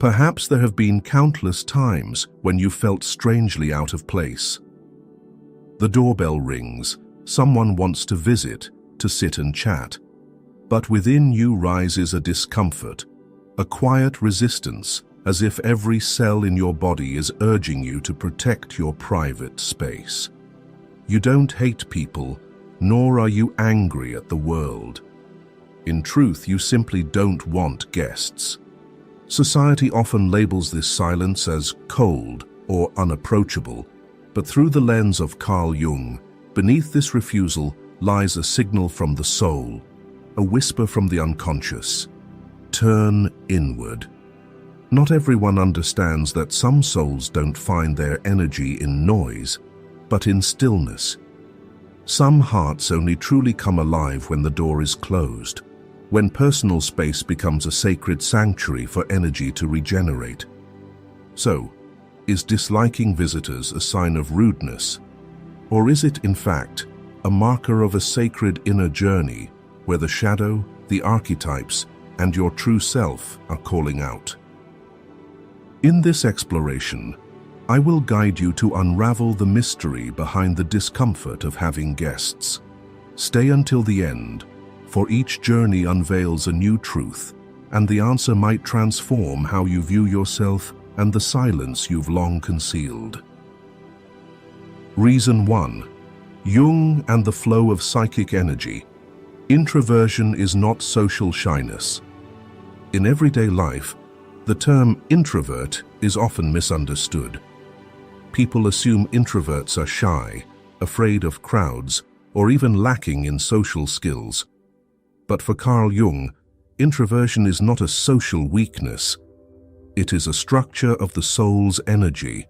Perhaps there have been countless times when you felt strangely out of place. The doorbell rings, someone wants to visit, to sit and chat. But within you rises a discomfort, a quiet resistance, as if every cell in your body is urging you to protect your private space. You don't hate people, nor are you angry at the world. In truth, you simply don't want guests. Society often labels this silence as cold or unapproachable, but through the lens of Carl Jung, beneath this refusal lies a signal from the soul, a whisper from the unconscious. Turn inward. Not everyone understands that some souls don't find their energy in noise, but in stillness. Some hearts only truly come alive when the door is closed, when personal space becomes a sacred sanctuary for energy to regenerate. So, is disliking visitors a sign of rudeness? Or is it, in fact, a marker of a sacred inner journey where the shadow, the archetypes, and your true self are calling out? In this exploration, I will guide you to unravel the mystery behind the discomfort of having guests. Stay until the end, for each journey unveils a new truth, and the answer might transform how you view yourself and the silence you've long concealed. Reason 1. Jung and the flow of psychic energy. Introversion is not social shyness. In everyday life, the term introvert is often misunderstood. People assume introverts are shy, afraid of crowds, or even lacking in social skills. But for Carl Jung, introversion is not a social weakness. It is a structure of the soul's energy.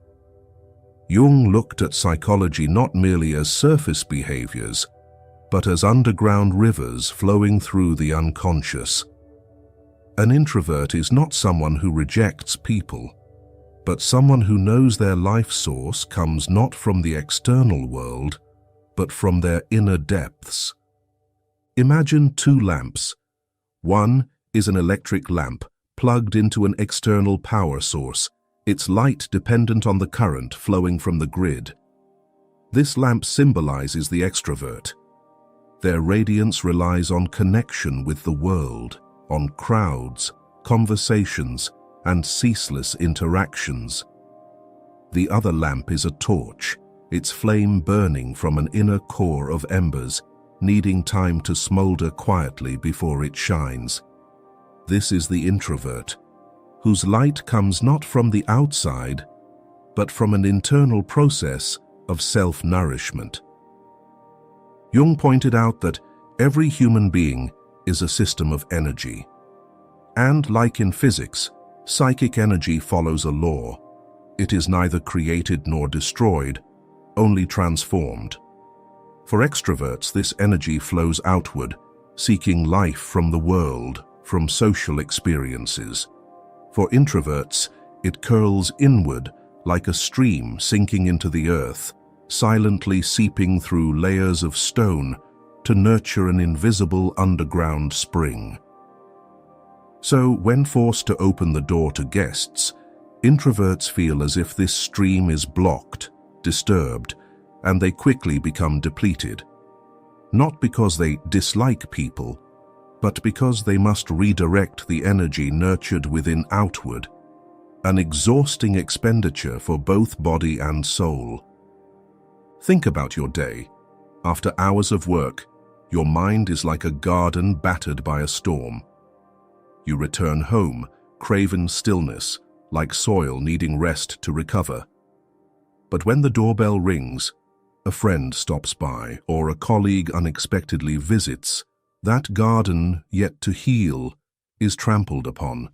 Jung looked at psychology not merely as surface behaviors, but as underground rivers flowing through the unconscious. An introvert is not someone who rejects people, but someone who knows their life source comes not from the external world, but from their inner depths. Imagine two lamps. One is an electric lamp plugged into an external power source, its light dependent on the current flowing from the grid. This lamp symbolizes the extrovert. Their radiance relies on connection with the world, on crowds, conversations, and ceaseless interactions. The other lamp is a torch, its flame burning from an inner core of embers, needing time to smolder quietly before it shines. This is the introvert, whose light comes not from the outside, but from an internal process of self-nourishment. Jung pointed out that every human being is a system of energy. And like in physics, psychic energy follows a law. It is neither created nor destroyed, only transformed. For extroverts, this energy flows outward, seeking life from the world, from social experiences. For introverts, it curls inward like a stream sinking into the earth, silently seeping through layers of stone to nurture an invisible underground spring. So, when forced to open the door to guests, introverts feel as if this stream is blocked, disturbed, and they quickly become depleted. Not because they dislike people, but because they must redirect the energy nurtured within outward, an exhausting expenditure for both body and soul. Think about your day. After hours of work, your mind is like a garden battered by a storm. You return home, craving stillness, like soil needing rest to recover. But when the doorbell rings, a friend stops by, or a colleague unexpectedly visits, that garden yet to heal is trampled upon.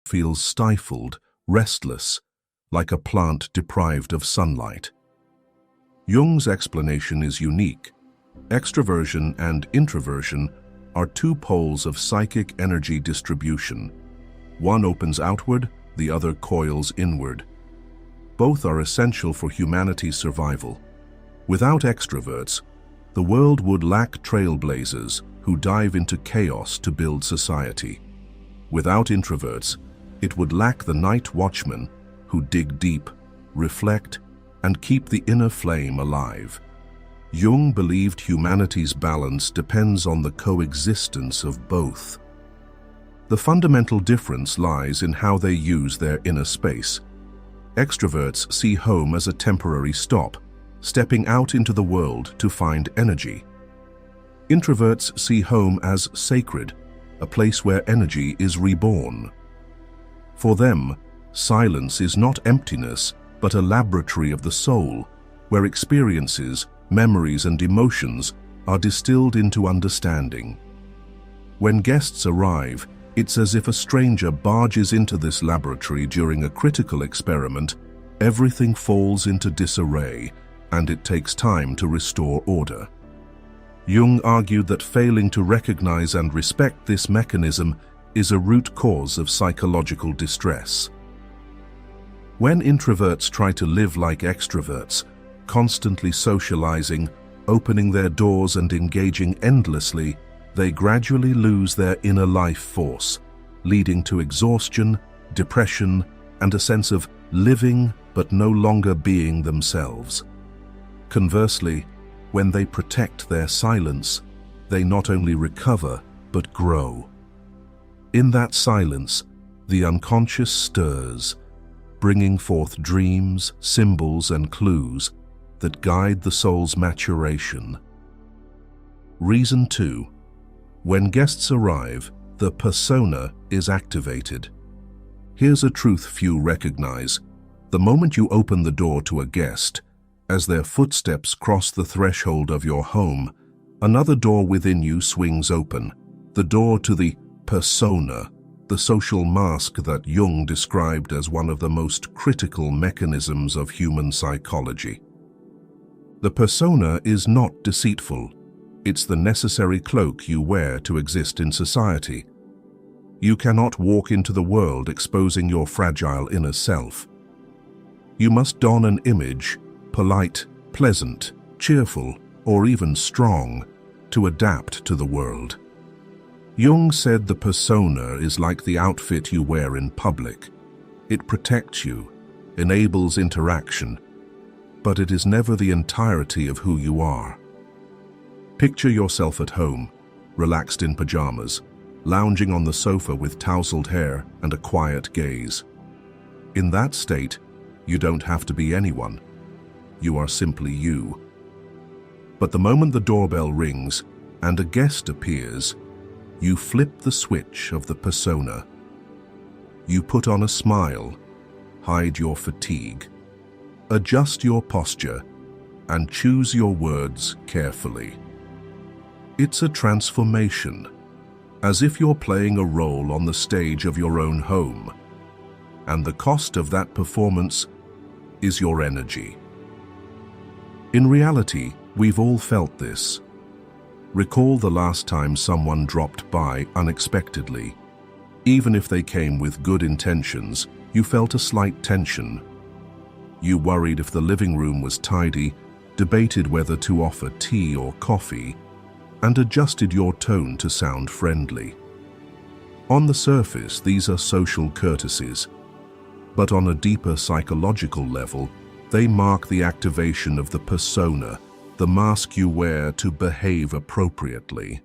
feels stifled, restless, like a plant deprived of sunlight. Jung's explanation is unique. Extroversion and introversion are two poles of psychic energy distribution. One opens outward, the other coils inward. Both are essential for humanity's survival. Without extroverts, the world would lack trailblazers who dive into chaos to build society. Without introverts, it would lack the night watchmen who dig deep, reflect, and keep the inner flame alive. Jung believed humanity's balance depends on the coexistence of both. The fundamental difference lies in how they use their inner space. Extroverts see home as a temporary stop, stepping out into the world to find energy. Introverts see home as sacred, a place where energy is reborn. For them, silence is not emptiness, but a laboratory of the soul, where experiences, memories, and emotions are distilled into understanding. When guests arrive, it's as if a stranger barges into this laboratory during a critical experiment. Everything falls into disarray, and it takes time to restore order. Jung argued that failing to recognize and respect this mechanism is a root cause of psychological distress. When introverts try to live like extroverts, constantly socializing, opening their doors and engaging endlessly, they gradually lose their inner life force, leading to exhaustion, depression, and a sense of living but no longer being themselves. Conversely, when they protect their silence, they not only recover but grow. In that silence, the unconscious stirs, bringing forth dreams, symbols, and clues that guide the soul's maturation. Reason 2. When guests arrive, the persona is activated. Here's a truth few recognize. The moment you open the door to a guest, as their footsteps cross the threshold of your home, another door within you swings open, the door to the persona, the social mask that Jung described as one of the most critical mechanisms of human psychology. The persona is not deceitful. It's the necessary cloak you wear to exist in society. You cannot walk into the world exposing your fragile inner self. You must don an image, polite, pleasant, cheerful, or even strong, to adapt to the world. Jung said the persona is like the outfit you wear in public. It protects you, enables interaction, but it is never the entirety of who you are. Picture yourself at home, relaxed in pajamas, lounging on the sofa with tousled hair and a quiet gaze. In that state, you don't have to be anyone. You are simply you. But the moment the doorbell rings and a guest appears, you flip the switch of the persona. You put on a smile, hide your fatigue, adjust your posture, and choose your words carefully. It's a transformation, as if you're playing a role on the stage of your own home, and the cost of that performance is your energy. In reality, we've all felt this. Recall the last time someone dropped by unexpectedly. Even if they came with good intentions, you felt a slight tension. You worried if the living room was tidy, debated whether to offer tea or coffee, and adjusted your tone to sound friendly. On the surface, these are social courtesies, but on a deeper psychological level, they mark the activation of the persona, the mask you wear to behave appropriately.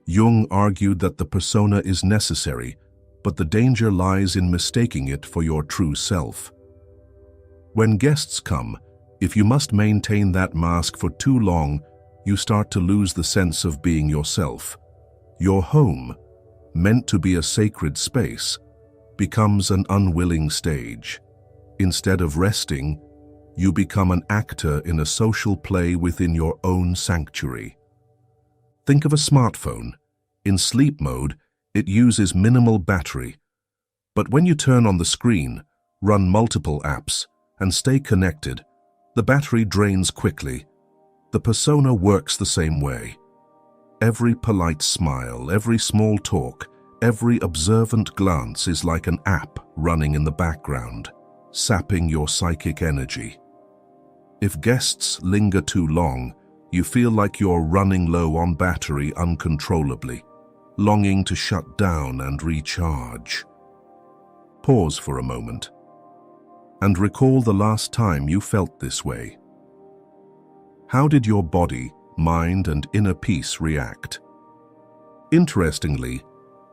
Jung argued that the persona is necessary, but the danger lies in mistaking it for your true self. When guests come, if you must maintain that mask for too long, you start to lose the sense of being yourself. Your home, meant to be a sacred space, becomes an unwilling stage. Instead of resting, you become an actor in a social play within your own sanctuary. Think of a smartphone. In sleep mode, it uses minimal battery, But when you turn on the screen, run multiple apps, and stay connected, the battery drains quickly. The persona works the same way. Every polite smile, every small talk, every observant glance is like an app running in the background, sapping your psychic energy. If guests linger too long, you feel like you're running low on battery uncontrollably, longing to shut down and recharge. Pause for a moment and recall the last time you felt this way. How did your body, mind, and inner peace react? Interestingly,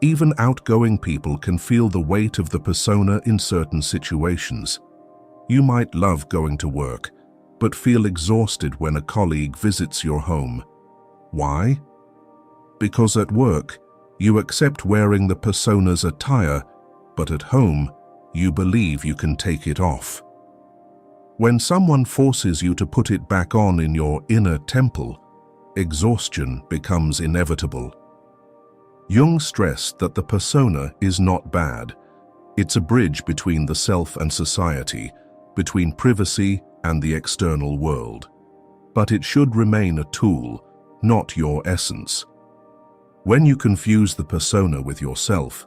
even outgoing people can feel the weight of the persona in certain situations. You might love going to work, but feel exhausted when a colleague visits your home. Why? Because at work, you accept wearing the persona's attire, but at home, you believe you can take it off. When someone forces you to put it back on in your inner temple, exhaustion becomes inevitable. Jung stressed that the persona is not bad. It's a bridge between the self and society, between privacy and the external world. But it should remain a tool, not your essence. When you confuse the persona with yourself,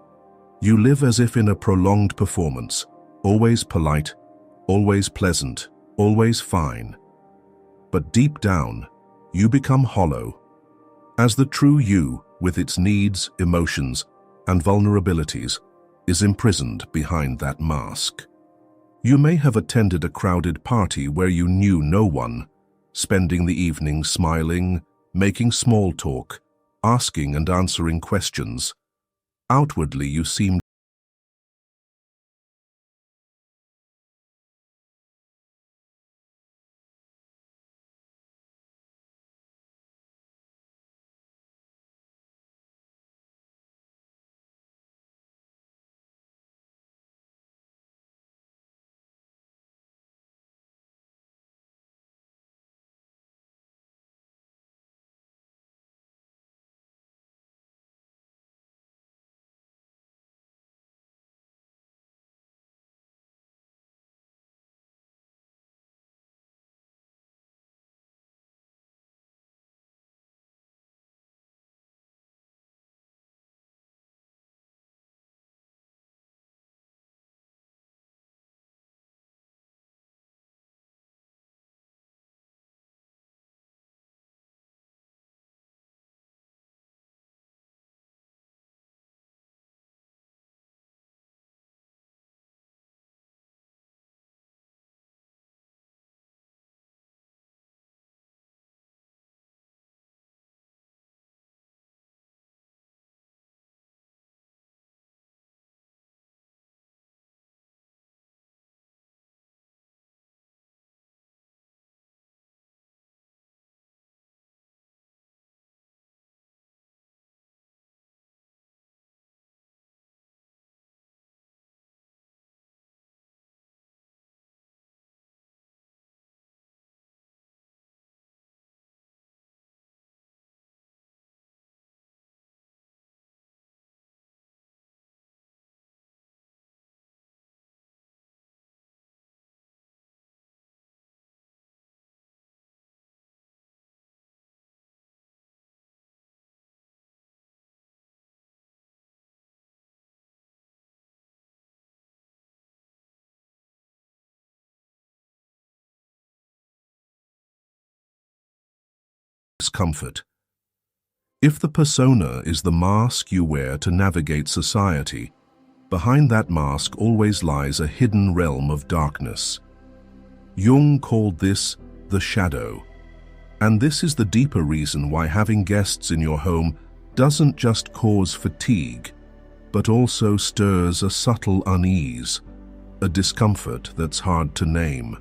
you live as if in a prolonged performance, always polite, always pleasant, always fine. But deep down, you become hollow. As the true you, with its needs, emotions, and vulnerabilities, is imprisoned behind that mask. You may have attended a crowded party where you knew no one, spending the evening smiling, making small talk, asking and answering questions. Outwardly, you seemed discomfort. If the persona is the mask you wear to navigate society, behind that mask always lies a hidden realm of darkness. Jung called this the shadow. And this is the deeper reason why having guests in your home doesn't just cause fatigue, but also stirs a subtle unease, a discomfort that's hard to name.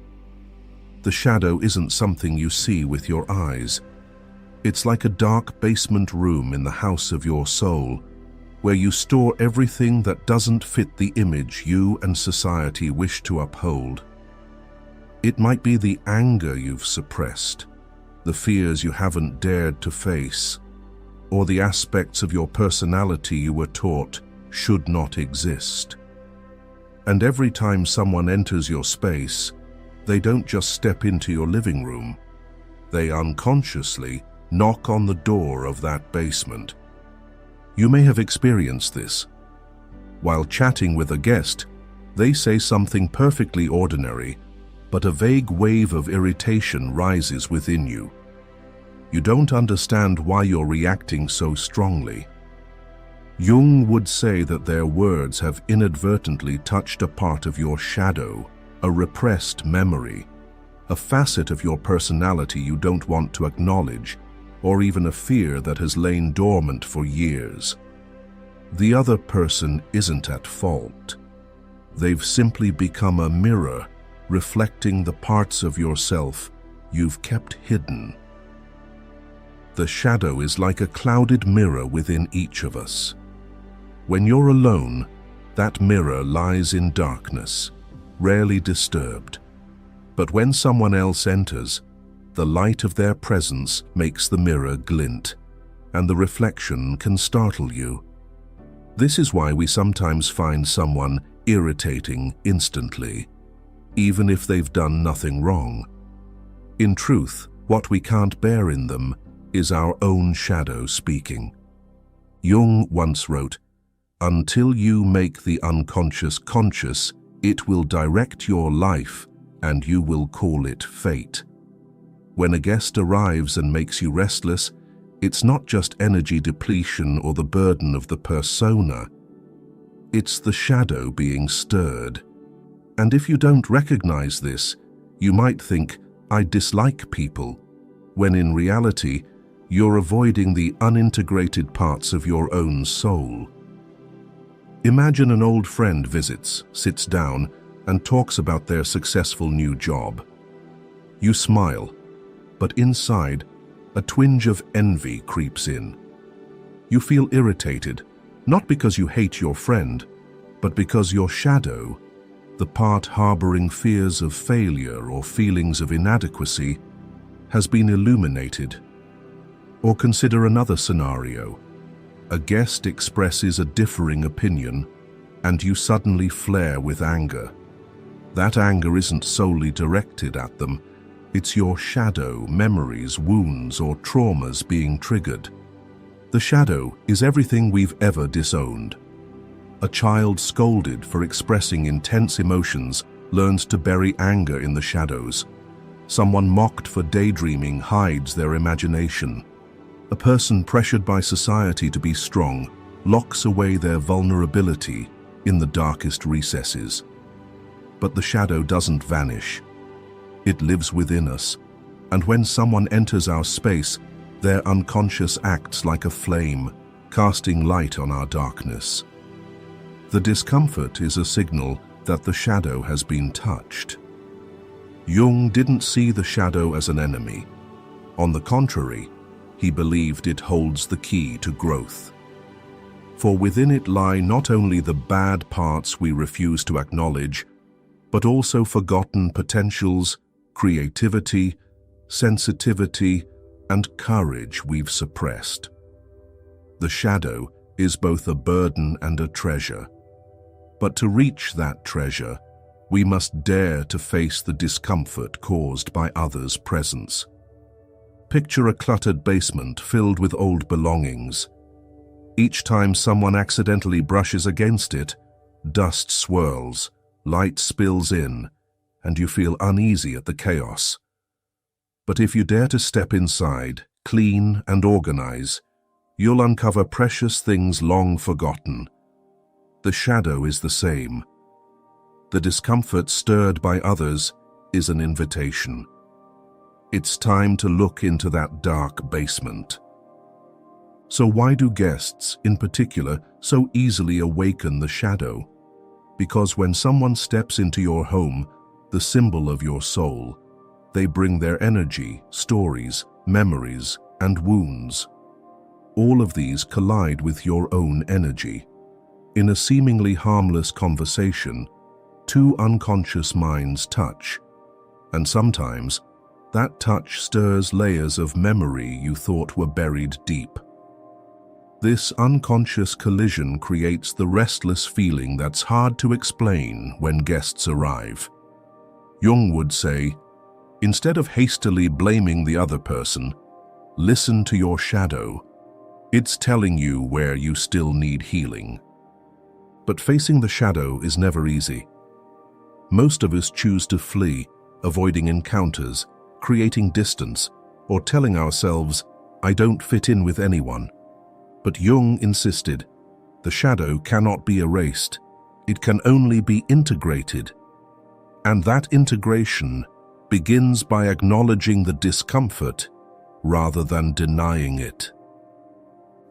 The shadow isn't something you see with your eyes. It's like a dark basement room in the house of your soul, where you store everything that doesn't fit the image you and society wish to uphold. It might be the anger you've suppressed, the fears you haven't dared to face, or the aspects of your personality you were taught should not exist. And every time someone enters your space, they don't just step into your living room. They unconsciously knock on the door of that basement. You may have experienced this. While chatting with a guest, they say something perfectly ordinary, but a vague wave of irritation rises within you. You don't understand why you're reacting so strongly. Jung would say that their words have inadvertently touched a part of your shadow, a repressed memory, a facet of your personality you don't want to acknowledge, or even a fear that has lain dormant for years. The other person isn't at fault. They've simply become a mirror, reflecting the parts of yourself you've kept hidden. The shadow is like a clouded mirror within each of us. When you're alone, that mirror lies in darkness, rarely disturbed. But when someone else enters, the light of their presence makes the mirror glint, and the reflection can startle you. This is why we sometimes find someone irritating instantly, even if they've done nothing wrong. In truth, what we can't bear in them is our own shadow speaking. Jung once wrote, "Until you make the unconscious conscious, it will direct your life, and you will call it fate." When a guest arrives and makes you restless, it's not just energy depletion or the burden of the persona. It's the shadow being stirred. And if you don't recognize this, you might think, "I dislike people," when in reality, you're avoiding the unintegrated parts of your own soul. Imagine an old friend visits, sits down, and talks about their successful new job. You smile, but inside, a twinge of envy creeps in. You feel irritated, not because you hate your friend, but because your shadow, the part harboring fears of failure or feelings of inadequacy, has been illuminated. Or consider another scenario. A guest expresses a differing opinion, and you suddenly flare with anger. That anger isn't solely directed at them. It's your shadow, memories, wounds, or traumas being triggered. The shadow is everything we've ever disowned. A child scolded for expressing intense emotions learns to bury anger in the shadows. Someone mocked for daydreaming hides their imagination. A person pressured by society to be strong locks away their vulnerability in the darkest recesses. But the shadow doesn't vanish. It lives within us, and when someone enters our space, their unconscious acts like a flame, casting light on our darkness. The discomfort is a signal that the shadow has been touched. Jung didn't see the shadow as an enemy. On the contrary, he believed it holds the key to growth. For within it lie not only the bad parts we refuse to acknowledge, but also forgotten potentials, creativity, sensitivity, and courage we've suppressed. The shadow is both a burden and a treasure. But to reach that treasure, we must dare to face the discomfort caused by others' presence. Picture a cluttered basement filled with old belongings. Each time someone accidentally brushes against it, dust swirls, light spills in, and you feel uneasy at the chaos. But if you dare to step inside, clean and organize, you'll uncover precious things long forgotten. The shadow is the same. The discomfort stirred by others is an invitation. It's time to look into that dark basement. So why do guests, in particular, so easily awaken the shadow? Because when someone steps into your home, the symbol of your soul, they bring their energy, stories, memories, and wounds. All of these collide with your own energy. In a seemingly harmless conversation, two unconscious minds touch, and sometimes that touch stirs layers of memory you thought were buried deep. This unconscious collision creates the restless feeling that's hard to explain when guests arrive. Jung would say, instead of hastily blaming the other person, listen to your shadow. It's telling you where you still need healing. But facing the shadow is never easy. Most of us choose to flee, avoiding encounters, creating distance, or telling ourselves, I don't fit in with anyone. But Jung insisted, the shadow cannot be erased. It can only be integrated. And that integration begins by acknowledging the discomfort rather than denying it.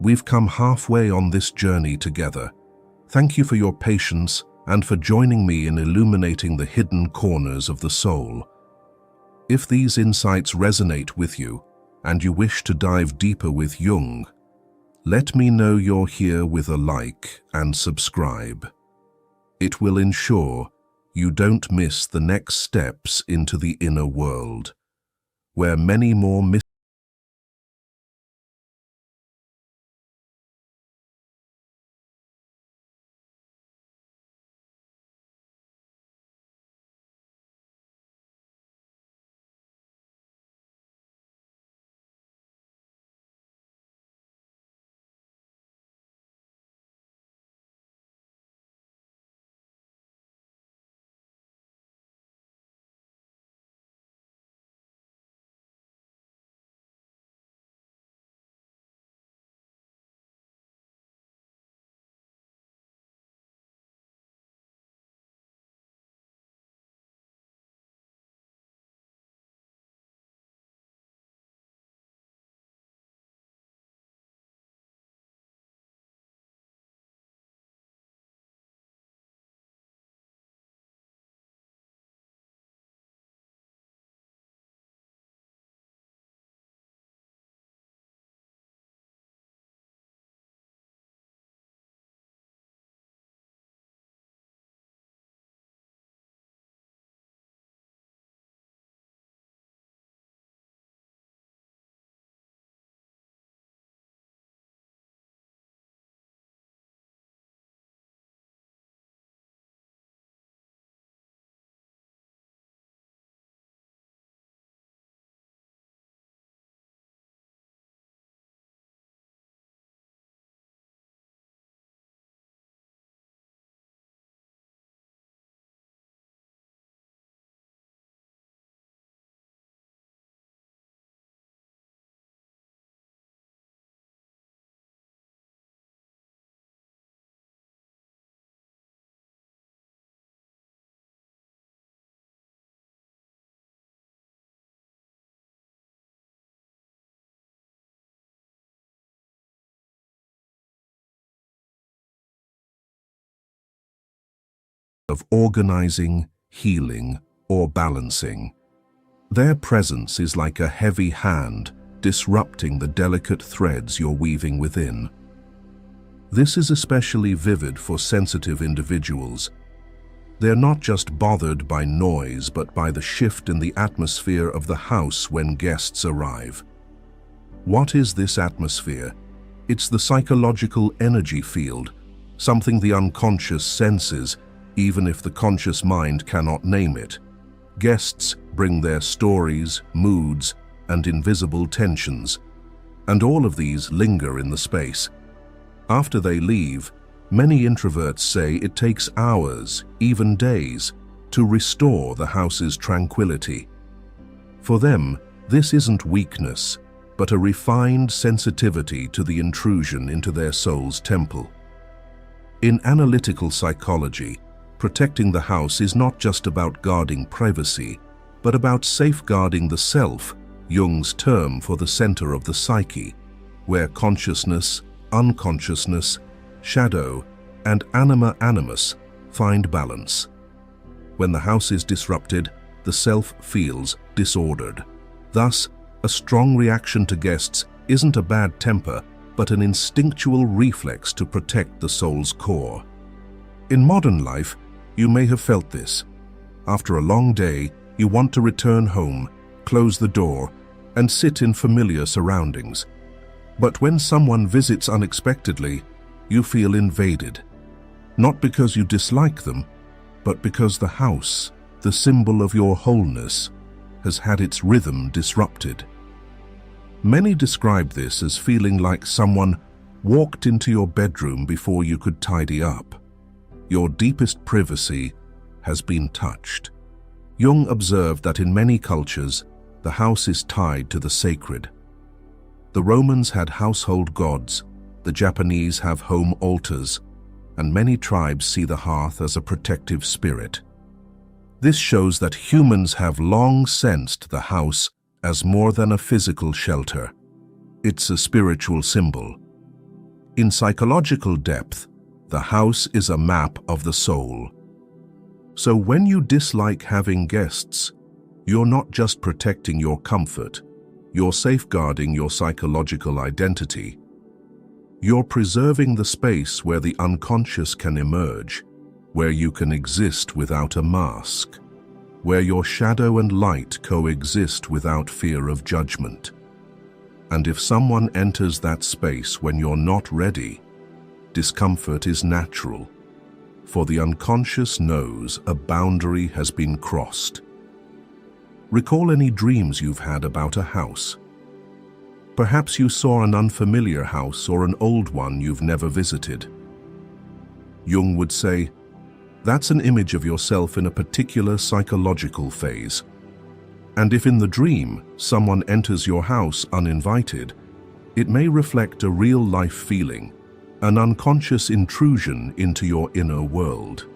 We've come halfway on this journey together. Thank you for your patience and for joining me in illuminating the hidden corners of the soul. If these insights resonate with you and you wish to dive deeper with Jung, let me know you're here with a like and subscribe. It will ensure you don't miss the next steps into the inner world, where many more of organizing, healing, or balancing. Their presence is like a heavy hand disrupting the delicate threads you're weaving within. This is especially vivid for sensitive individuals. They're not just bothered by noise, but by the shift in the atmosphere of the house when guests arrive. What is this atmosphere? It's the psychological energy field, something the unconscious senses, even if the conscious mind cannot name it. Guests bring their stories, moods, and invisible tensions, and all of these linger in the space. After they leave, many introverts say it takes hours, even days, to restore the house's tranquility. For them, this isn't weakness, but a refined sensitivity to the intrusion into their soul's temple. In analytical psychology, protecting the house is not just about guarding privacy, but about safeguarding the self, Jung's term for the center of the psyche, where consciousness, unconsciousness, shadow, and anima animus find balance. When the house is disrupted, the self feels disordered. Thus, a strong reaction to guests isn't a bad temper, but an instinctual reflex to protect the soul's core. In modern life, you may have felt this. After a long day, you want to return home, close the door, and sit in familiar surroundings. But when someone visits unexpectedly, you feel invaded. Not because you dislike them, but because the house, the symbol of your wholeness, has had its rhythm disrupted. Many describe this as feeling like someone walked into your bedroom before you could tidy up. Your deepest privacy has been touched. Jung observed that in many cultures, the house is tied to the sacred. The Romans had household gods, the Japanese have home altars, and many tribes see the hearth as a protective spirit. This shows that humans have long sensed the house as more than a physical shelter. It's a spiritual symbol. In psychological depth, the house is a map of the soul. So when you dislike having guests, you're not just protecting your comfort, you're safeguarding your psychological identity. You're preserving the space where the unconscious can emerge, where you can exist without a mask, where your shadow and light coexist without fear of judgment. And if someone enters that space when you're not ready, discomfort is natural, for the unconscious knows a boundary has been crossed. Recall any dreams you've had about a house. Perhaps you saw an unfamiliar house or an old one you've never visited. Jung would say, that's an image of yourself in a particular psychological phase. And if in the dream someone enters your house uninvited, it may reflect a real-life feeling, an unconscious intrusion into your inner world.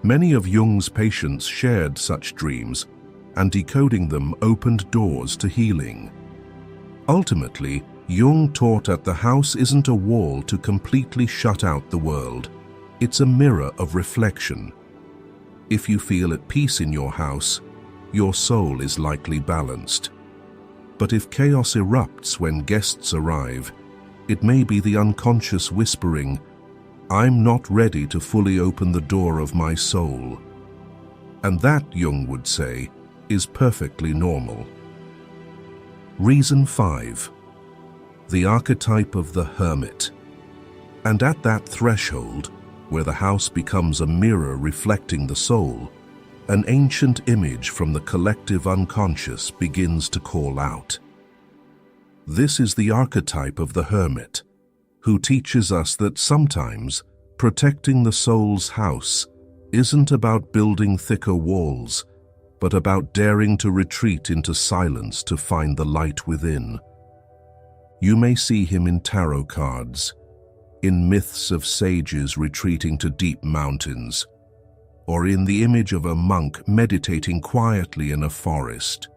Many of Jung's patients shared such dreams, and decoding them opened doors to healing. Ultimately, Jung taught that the house isn't a wall to completely shut out the world. It's a mirror of reflection. If you feel at peace in your house, your soul is likely balanced. But if chaos erupts when guests arrive, it may be the unconscious whispering, I'm not ready to fully open the door of my soul. And that, Jung would say, is perfectly normal. Reason 5. The archetype of the hermit. And at that threshold, where the house becomes a mirror reflecting the soul, an ancient image from the collective unconscious begins to call out. This is the archetype of the hermit, who teaches us that sometimes protecting the soul's house isn't about building thicker walls, but about daring to retreat into silence to find the light within. You may see him in tarot cards, in myths of sages retreating to deep mountains, or in the image of a monk meditating quietly in a forest.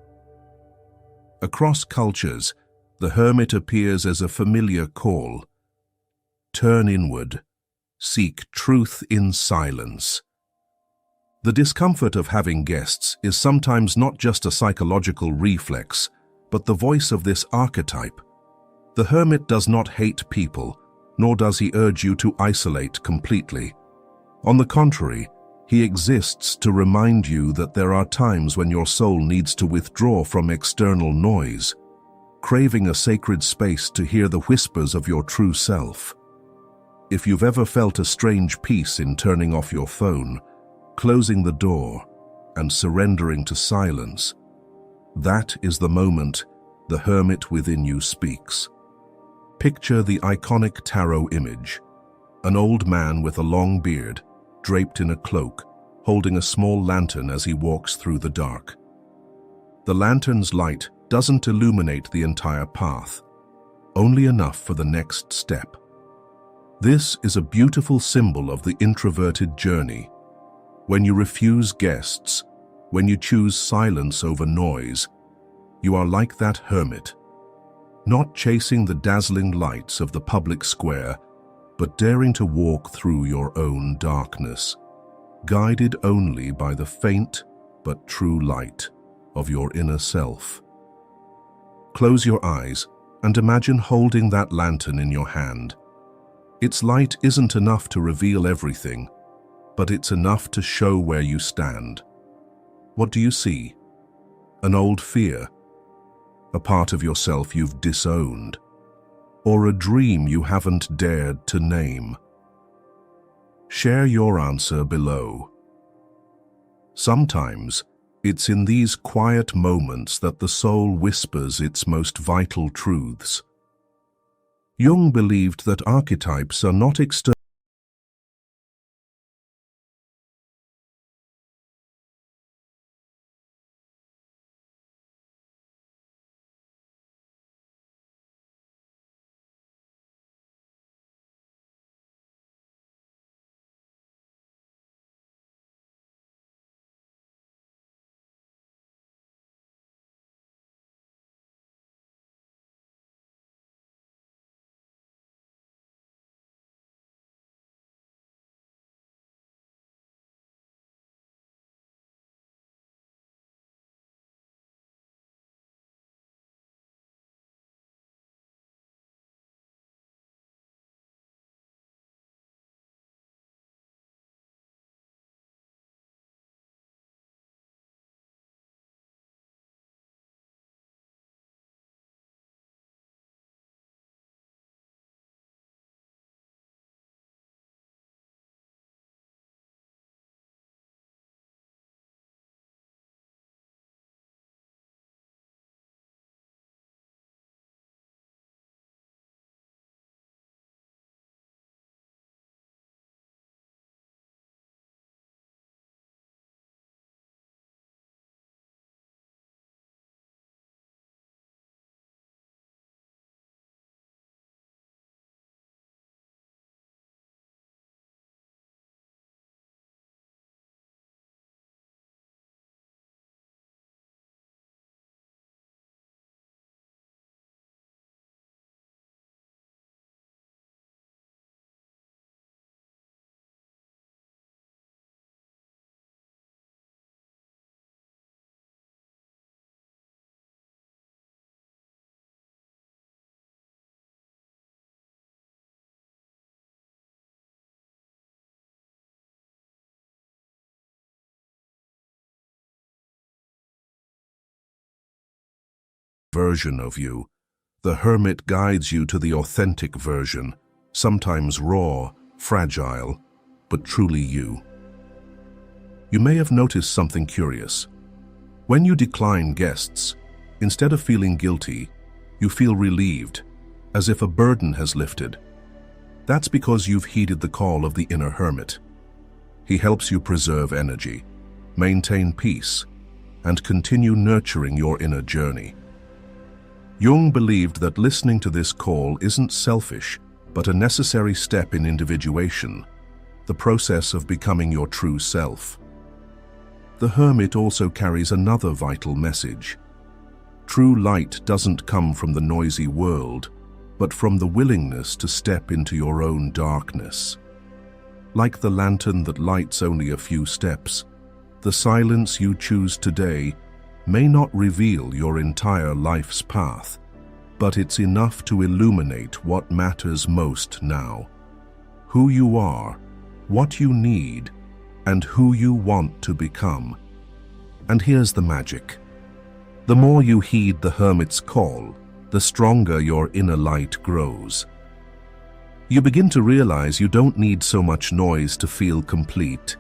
Across cultures, the hermit appears as a familiar call. Turn inward, seek truth in silence. The discomfort of having guests is sometimes not just a psychological reflex, but the voice of this archetype. The hermit does not hate people, nor does he urge you to isolate completely. On the contrary, he exists to remind you that there are times when your soul needs to withdraw from external noise, craving a sacred space to hear the whispers of your true self. If you've ever felt a strange peace in turning off your phone, closing the door, and surrendering to silence, that is the moment the hermit within you speaks. Picture the iconic tarot image, an old man with a long beard, draped in a cloak, holding a small lantern as he walks through the dark. The lantern's light doesn't illuminate the entire path, only enough for the next step. This is a beautiful symbol of the introverted journey. When you refuse guests, when you choose silence over noise, you are like that hermit, not chasing the dazzling lights of the public square, but daring to walk through your own darkness, guided only by the faint but true light of your inner self. Close your eyes and imagine holding that lantern in your hand. Its light isn't enough to reveal everything, but it's enough to show where you stand. What do you see? An old fear? A part of yourself you've disowned? or a dream you haven't dared to name? Share your answer below. Sometimes, it's in these quiet moments that the soul whispers its most vital truths. Jung believed that archetypes are not external version of you. The hermit guides you to the authentic version, sometimes raw, fragile, but truly you. You may have noticed something curious. When you decline guests, instead of feeling guilty, you feel relieved, as if a burden has lifted. That's because you've heeded the call of the inner hermit. He helps you preserve energy, maintain peace, and continue nurturing your inner journey. Jung believed that listening to this call isn't selfish, but a necessary step in individuation, the process of becoming your true self. The hermit also carries another vital message. True light doesn't come from the noisy world, but from the willingness to step into your own darkness. Like the lantern that lights only a few steps, the silence you choose today may not reveal your entire life's path, but it's enough to illuminate what matters most now. Who you are, what you need, and who you want to become. And here's the magic. The more you heed the hermit's call, the stronger your inner light grows. You begin to realize you don't need so much noise to feel complete,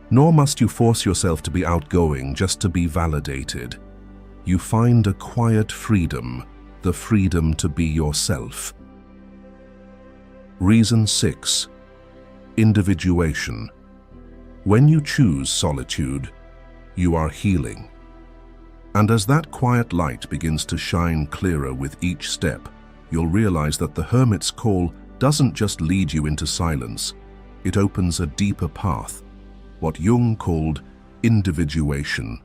nor must you force yourself to be outgoing just to be validated. You find a quiet freedom, the freedom to be yourself. Reason 6. Individuation. When you choose solitude, you are healing. And as that quiet light begins to shine clearer with each step, you'll realize that the hermit's call doesn't just lead you into silence, it opens a deeper path, what Jung called individuation,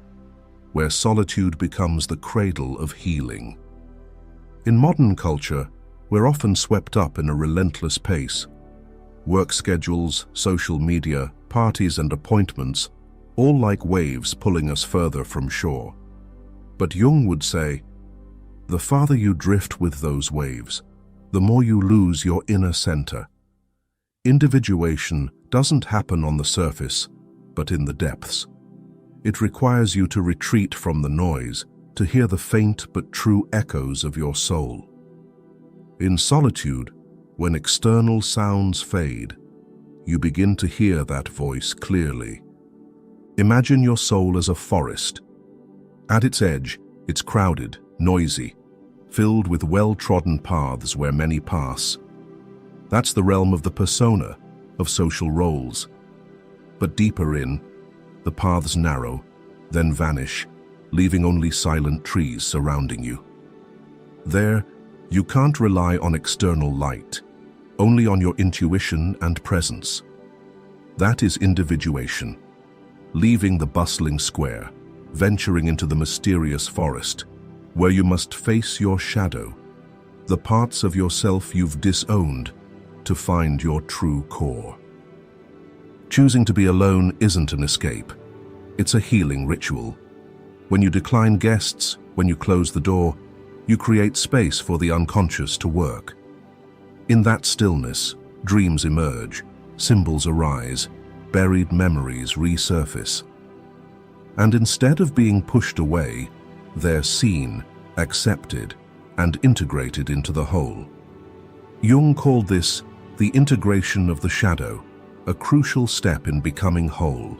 where solitude becomes the cradle of healing. In modern culture, we're often swept up in a relentless pace. Work schedules, social media, parties and appointments, all like waves pulling us further from shore. But Jung would say, the farther you drift with those waves, the more you lose your inner center. Individuation doesn't happen on the surface, but in the depths. It requires you to retreat from the noise, to hear the faint but true echoes of your soul. In solitude, when external sounds fade, you begin to hear that voice clearly. Imagine your soul as a forest. At its edge, it's crowded, noisy, filled with well-trodden paths where many pass. That's the realm of the persona, of social roles. But deeper in, the paths narrow, then vanish, leaving only silent trees surrounding you. There, you can't rely on external light, only on your intuition and presence. That is individuation, leaving the bustling square, venturing into the mysterious forest, where you must face your shadow, the parts of yourself you've disowned, to find your true core. Choosing to be alone isn't an escape. It's a healing ritual. When you decline guests, when you close the door, you create space for the unconscious to work. In that stillness, dreams emerge, symbols arise, buried memories resurface. And instead of being pushed away, they're seen, accepted, and integrated into the whole. Jung called this the integration of the shadow, a crucial step in becoming whole.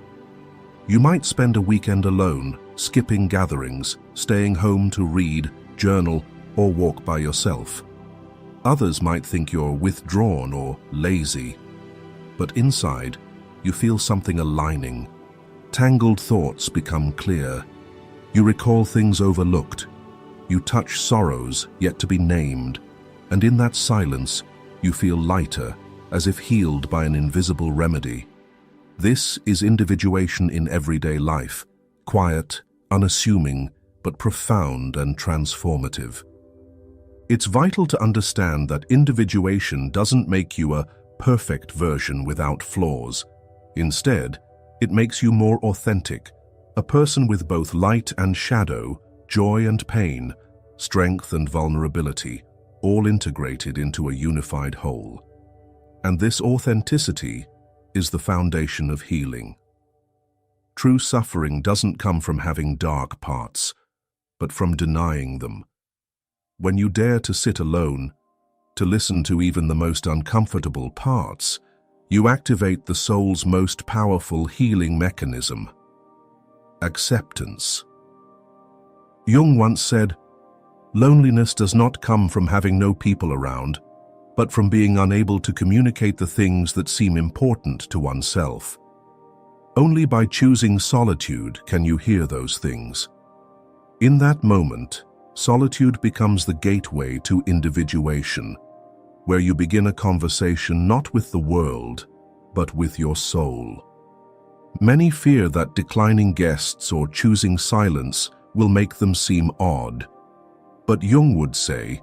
You might spend a weekend alone, skipping gatherings, staying home to read, journal, or walk by yourself. Others might think you're withdrawn or lazy, but inside, you feel something aligning. Tangled thoughts become clear. You recall things overlooked. You touch sorrows yet to be named, and in that silence, you feel lighter, as if healed by an invisible remedy. This is individuation in everyday life, quiet, unassuming, but profound and transformative. It's vital to understand that individuation doesn't make you a perfect version without flaws. Instead, it makes you more authentic, a person with both light and shadow, joy and pain, strength and vulnerability, all integrated into a unified whole. And this authenticity is the foundation of healing. True suffering doesn't come from having dark parts, but from denying them. When you dare to sit alone, to listen to even the most uncomfortable parts, you activate the soul's most powerful healing mechanism: acceptance. Jung once said, "Loneliness does not come from having no people around, but from being unable to communicate the things that seem important to oneself. Only by choosing solitude can you hear those things." In that moment, solitude becomes the gateway to individuation, where you begin a conversation not with the world, but with your soul. Many fear that declining guests or choosing silence will make them seem odd. But Jung would say,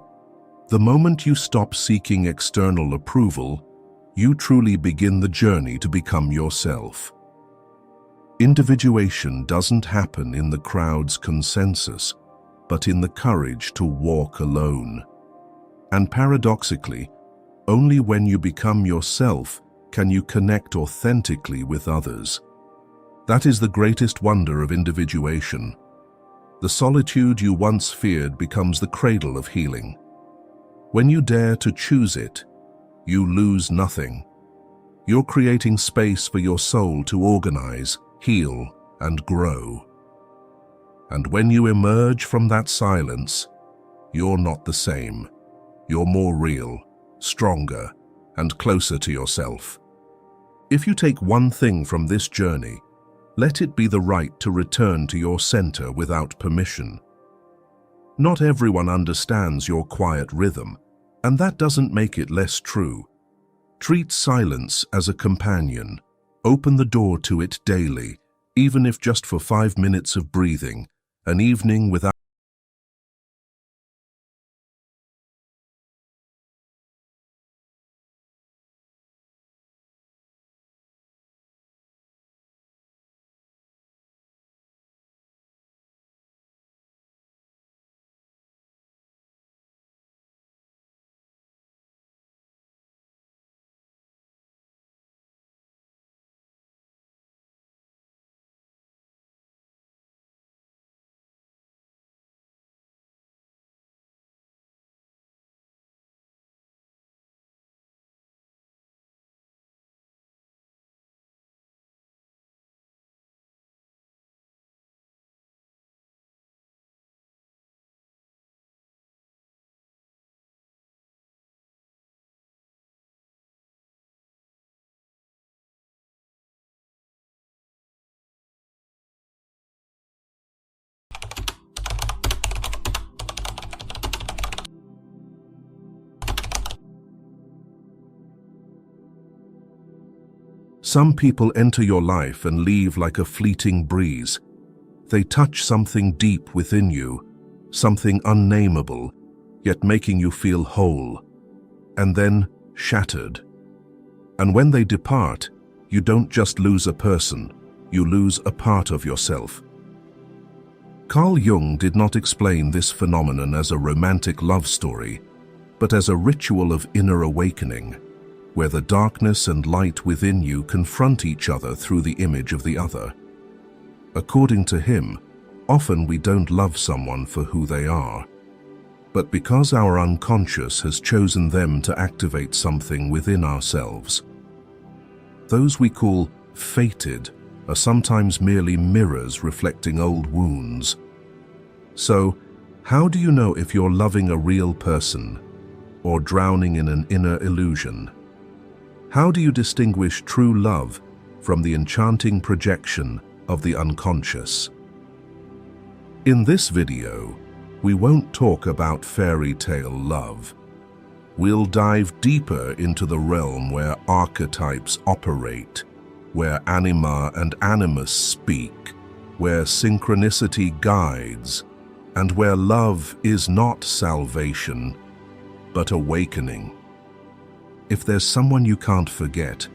the moment you stop seeking external approval, you truly begin the journey to become yourself. Individuation doesn't happen in the crowd's consensus, but in the courage to walk alone. And paradoxically, only when you become yourself can you connect authentically with others. That is the greatest wonder of individuation. The solitude you once feared becomes the cradle of healing. When you dare to choose it, you lose nothing. You're creating space for your soul to organize, heal, and grow. And when you emerge from that silence, you're not the same. You're more real, stronger, and closer to yourself. If you take one thing from this journey, let it be the right to return to your center without permission. Not everyone understands your quiet rhythm, and that doesn't make it less true. Treat silence as a companion. Open the door to it daily, even if just for 5 minutes of breathing, an evening without Some people enter your life and leave like a fleeting breeze. They touch something deep within you, something unnameable, yet making you feel whole, and then shattered. And when they depart, you don't just lose a person, you lose a part of yourself. Carl Jung did not explain this phenomenon as a romantic love story, but as a ritual of inner awakening, where the darkness and light within you confront each other through the image of the other. According to him, often we don't love someone for who they are, but because our unconscious has chosen them to activate something within ourselves. Those we call fated are sometimes merely mirrors reflecting old wounds. So, how do you know if you're loving a real person or drowning in an inner illusion? How do you distinguish true love from the enchanting projection of the unconscious? In this video, we won't talk about fairy tale love. We'll dive deeper into the realm where archetypes operate, where anima and animus speak, where synchronicity guides, and where love is not salvation, but awakening. If there's someone you can't forget,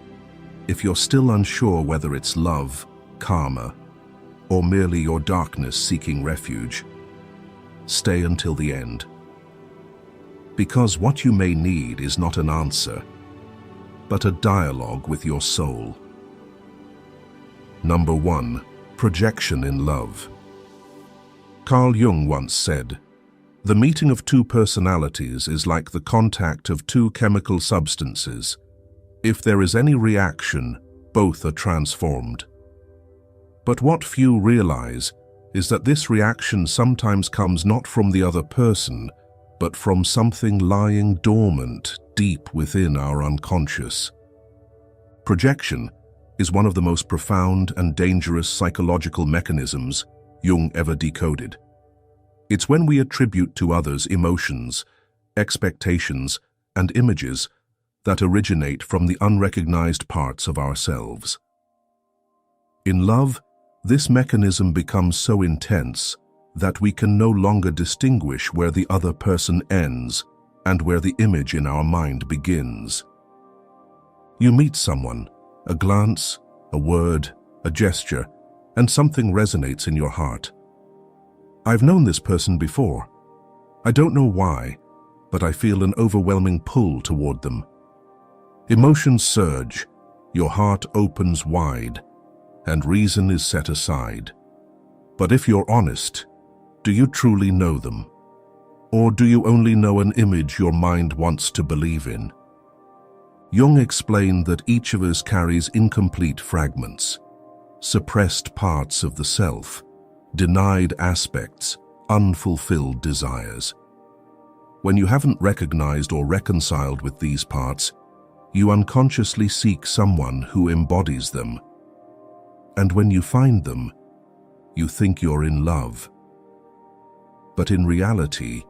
if you're still unsure whether it's love, karma, or merely your darkness seeking refuge, stay until the end. Because what you may need is not an answer, but a dialogue with your soul. Number 1. Projection in love. Carl Jung once said, "The meeting of two personalities is like the contact of two chemical substances. If there is any reaction, both are transformed." But what few realize is that this reaction sometimes comes not from the other person, but from something lying dormant deep within our unconscious. Projection is one of the most profound and dangerous psychological mechanisms Jung ever decoded. It's when we attribute to others emotions, expectations, and images that originate from the unrecognized parts of ourselves. In love, this mechanism becomes so intense that we can no longer distinguish where the other person ends and where the image in our mind begins. You meet someone, a glance, a word, a gesture, and something resonates in your heart. I've known this person before. I don't know why, but I feel an overwhelming pull toward them. Emotions surge, your heart opens wide, and reason is set aside. But if you're honest, do you truly know them? Or do you only know an image your mind wants to believe in? Jung explained that each of us carries incomplete fragments, suppressed parts of the self, denied aspects, unfulfilled desires. When you haven't recognized or reconciled with these parts, you unconsciously seek someone who embodies them. And when you find them, you think you're in love. But in reality,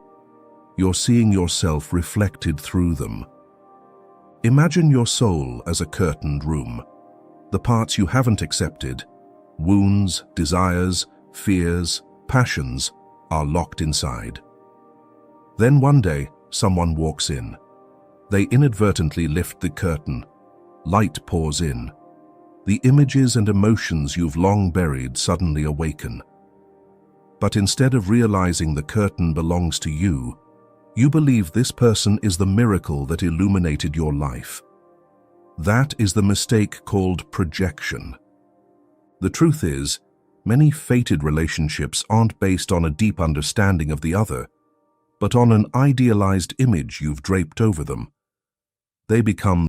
you're seeing yourself reflected through them. Imagine your soul as a curtained room. The parts you haven't accepted, wounds, desires, fears, passions, are locked inside. Then one day, someone walks in. They inadvertently lift the curtain. Light pours in. The images and emotions you've long buried suddenly awaken. But instead of realizing the curtain belongs to you, you believe this person is the miracle that illuminated your life. That is the mistake called projection. The truth is, many fated relationships aren't based on a deep understanding of the other, but on an idealized image you've draped over them. They become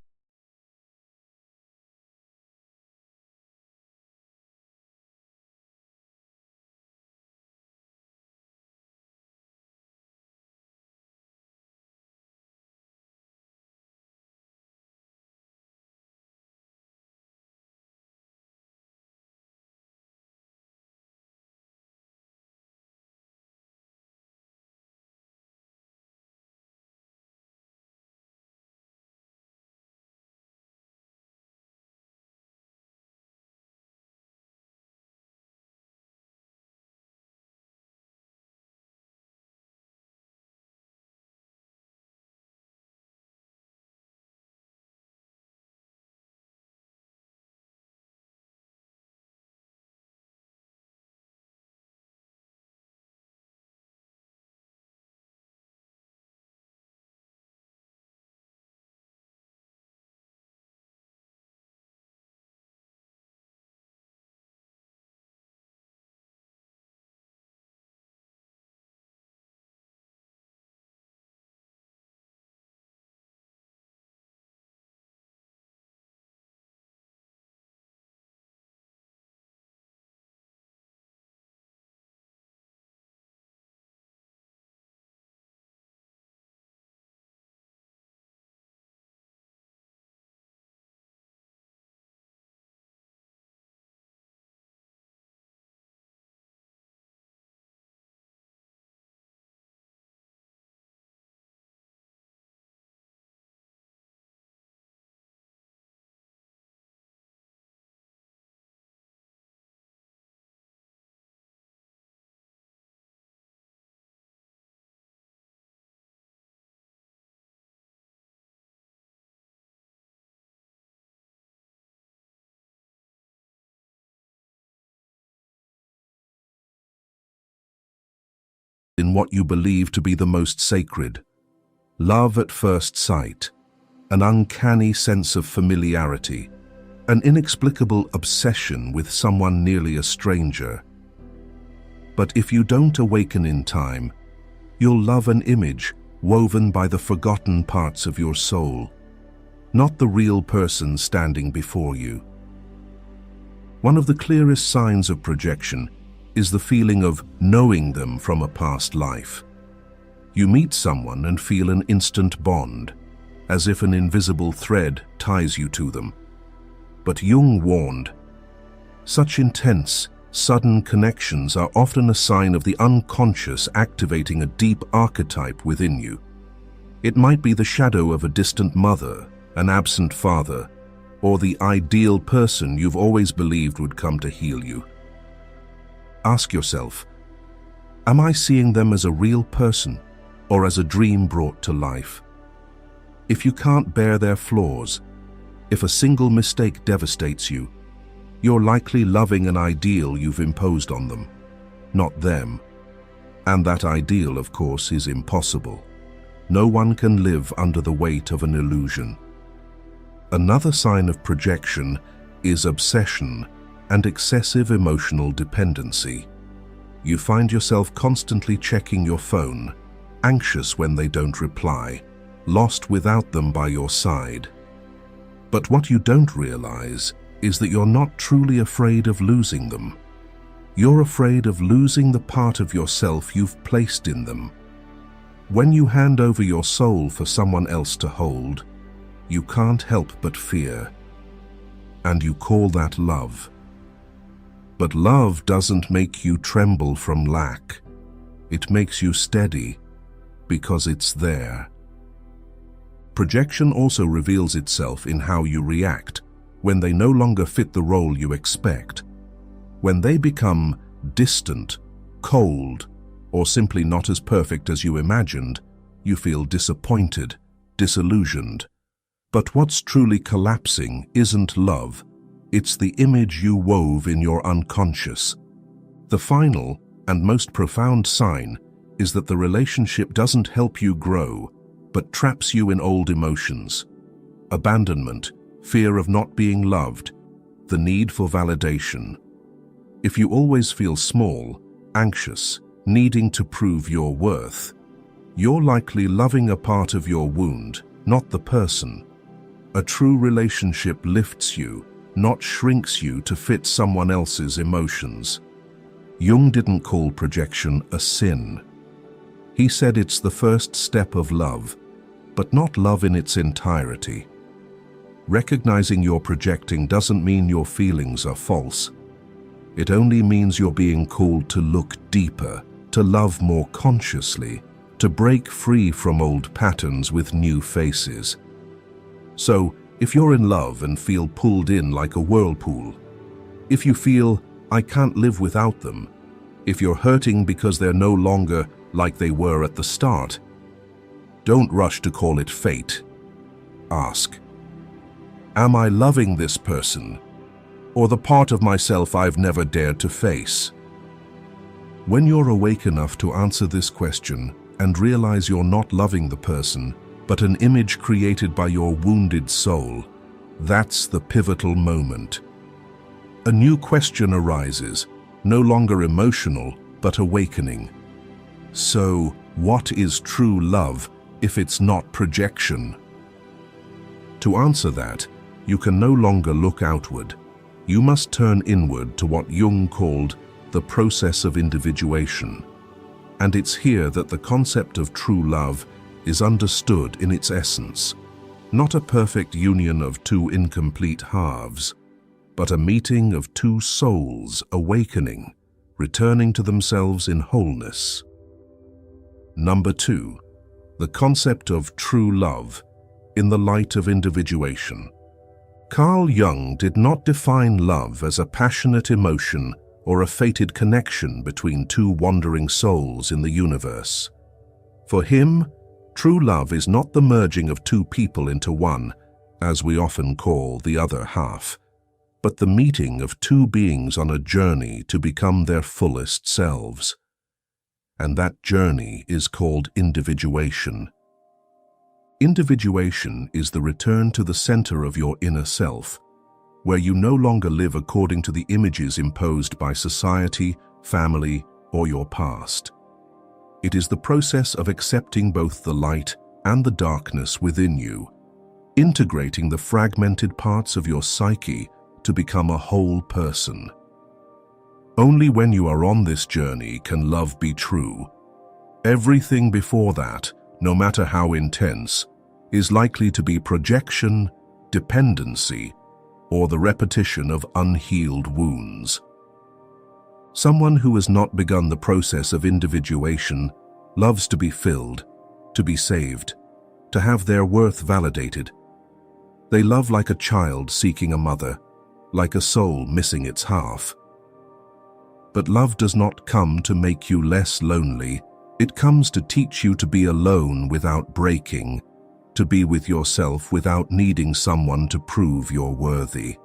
in what you believe to be the most sacred. Love at first sight, an uncanny sense of familiarity, an inexplicable obsession with someone nearly a stranger. But if you don't awaken in time, you'll love an image woven by the forgotten parts of your soul, not the real person standing before you. One of the clearest signs of projection is the feeling of knowing them from a past life. You meet someone and feel an instant bond, as if an invisible thread ties you to them. But Jung warned, such intense, sudden connections are often a sign of the unconscious activating a deep archetype within you. It might be the shadow of a distant mother, an absent father, or the ideal person you've always believed would come to heal you. Ask yourself, am I seeing them as a real person or as a dream brought to life? If you can't bear their flaws, if a single mistake devastates you, you're likely loving an ideal you've imposed on them, not them. And that ideal, of course, is impossible. No one can live under the weight of an illusion. Another sign of projection is obsession and excessive emotional dependency. You find yourself constantly checking your phone, anxious when they don't reply, lost without them by your side. But what you don't realize is that you're not truly afraid of losing them. You're afraid of losing the part of yourself you've placed in them. When you hand over your soul for someone else to hold, you can't help but fear. And you call that love. But love doesn't make you tremble from lack. It makes you steady because it's there. Projection also reveals itself in how you react when they no longer fit the role you expect. When they become distant, cold, or simply not as perfect as you imagined, you feel disappointed, disillusioned. But what's truly collapsing isn't love. It's the image you wove in your unconscious. The final and most profound sign is that the relationship doesn't help you grow, but traps you in old emotions. Abandonment, fear of not being loved, the need for validation. If you always feel small, anxious, needing to prove your worth, you're likely loving a part of your wound, not the person. A true relationship lifts you, not shrinks you to fit someone else's emotions. Jung didn't call projection a sin. He said it's the first step of love, but not love in its entirety. Recognizing you're projecting doesn't mean your feelings are false. It only means you're being called to look deeper, to love more consciously, to break free from old patterns with new faces. So, if you're in love and feel pulled in like a whirlpool, if you feel, I can't live without them, if you're hurting because they're no longer like they were at the start, don't rush to call it fate. Ask, am I loving this person, or the part of myself I've never dared to face? When you're awake enough to answer this question and realize you're not loving the person, but an image created by your wounded soul, that's the pivotal moment. A new question arises, no longer emotional, but awakening. So, what is true love if it's not projection? To answer that, you can no longer look outward. You must turn inward to what Jung called the process of individuation. And it's here that the concept of true love is understood in its essence. Not a perfect union of two incomplete halves, but a meeting of two souls awakening, returning to themselves in wholeness. Number 2, the concept of true love in the light of individuation. Carl Jung did not define love as a passionate emotion or a fated connection between two wandering souls in the universe. For him, true love is not the merging of two people into one, as we often call the other half, but the meeting of two beings on a journey to become their fullest selves. and that journey is called individuation. Individuation is the return to the center of your inner self, where you no longer live according to the images imposed by society, family, or your past. It is the process of accepting both the light and the darkness within you, integrating the fragmented parts of your psyche to become a whole person. Only when you are on this journey can love be true. Everything before that, no matter how intense, is likely to be projection, dependency, or the repetition of unhealed wounds. Someone who has not begun the process of individuation loves to be filled, to be saved, to have their worth validated. They love like a child seeking a mother, like a soul missing its half. But love does not come to make you less lonely. It comes to teach you to be alone without breaking, to be with yourself without needing someone to prove you're worthy.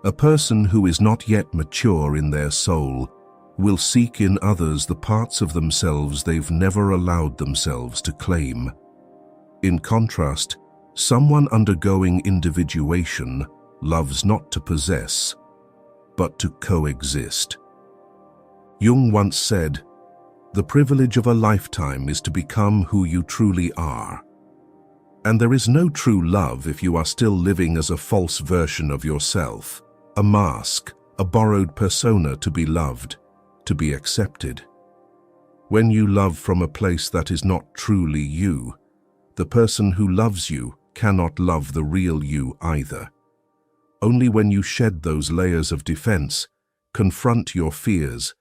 A person who is not yet mature in their soul will seek in others the parts of themselves they've never allowed themselves to claim. In contrast, someone undergoing individuation loves not to possess, but to coexist. Jung once said, "The privilege of a lifetime is to become who you truly are." And there is no true love if you are still living as a false version of yourself, a mask, a borrowed persona to be loved, to be accepted. When you love from a place that is not truly you, the person who loves you cannot love the real you either. Only when you shed those layers of defense, confront your fears,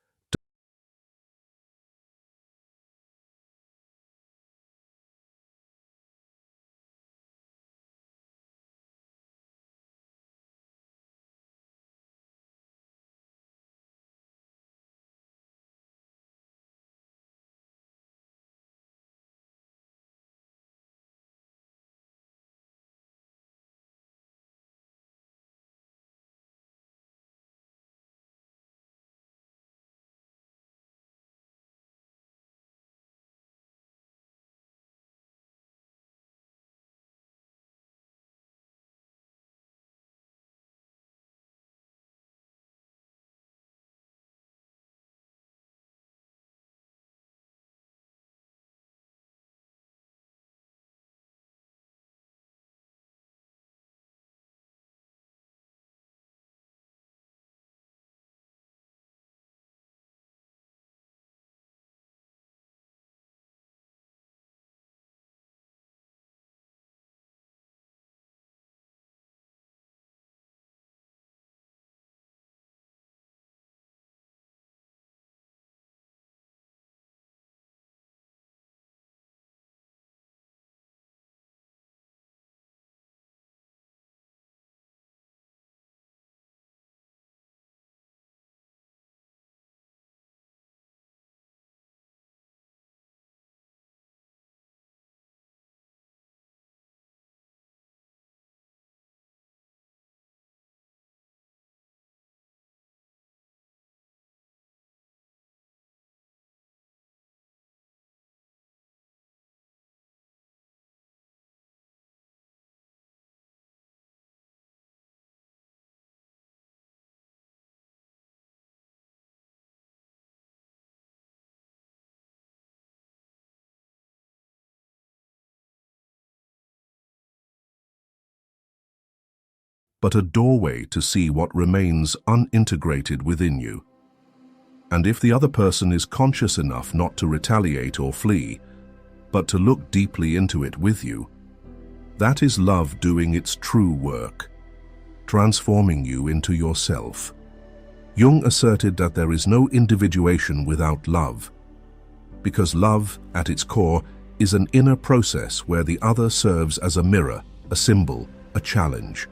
but a doorway to see what remains unintegrated within you. And if the other person is conscious enough not to retaliate or flee, but to look deeply into it with you, that is love doing its true work, transforming you into yourself. Jung asserted that there is no individuation without love, because love, at its core, is an inner process where the other serves as a mirror, a symbol, a challenge.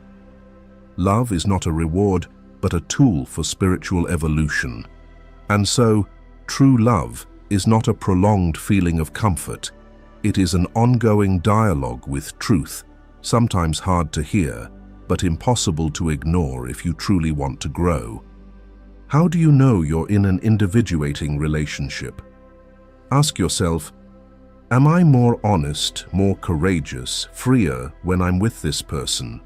Love is not a reward, but a tool for spiritual evolution. And so, true love is not a prolonged feeling of comfort. It is an ongoing dialogue with truth, sometimes hard to hear, but impossible to ignore if you truly want to grow. How do you know you're in an individuating relationship? Ask yourself, am I more honest, more courageous, freer when I'm with this person?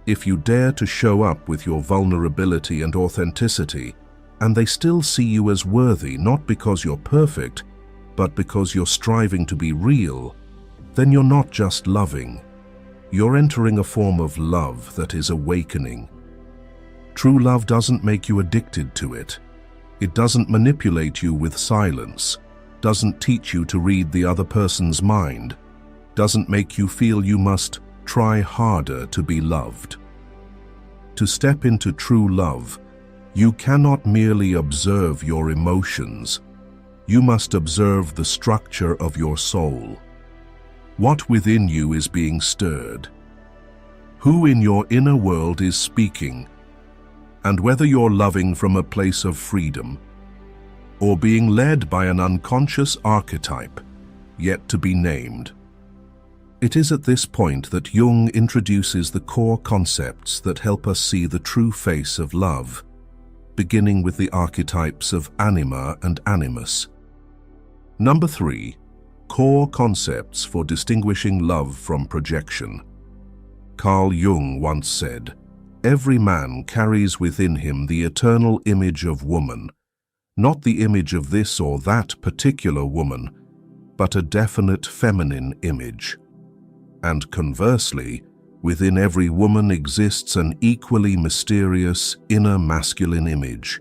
If you dare to show up with your vulnerability and authenticity, and they still see you as worthy not because you're perfect, but because you're striving to be real, then you're not just loving. You're entering a form of love that is awakening. True love doesn't make you addicted to it. It doesn't manipulate you with silence, doesn't teach you to read the other person's mind, doesn't make you feel you must try harder to be loved. To step into true love, you cannot merely observe your emotions. You must observe the structure of your soul. What within you is being stirred? Who in your inner world is speaking? And whether you're loving from a place of freedom or being led by an unconscious archetype yet to be named. It is at this point that Jung introduces the core concepts that help us see the true face of love, beginning with the archetypes of anima and animus. Number 3. Core concepts for distinguishing love from projection. Carl Jung once said, "Every man carries within him the eternal image of woman, not the image of this or that particular woman, but a definite feminine image. And conversely, within every woman exists an equally mysterious inner masculine image."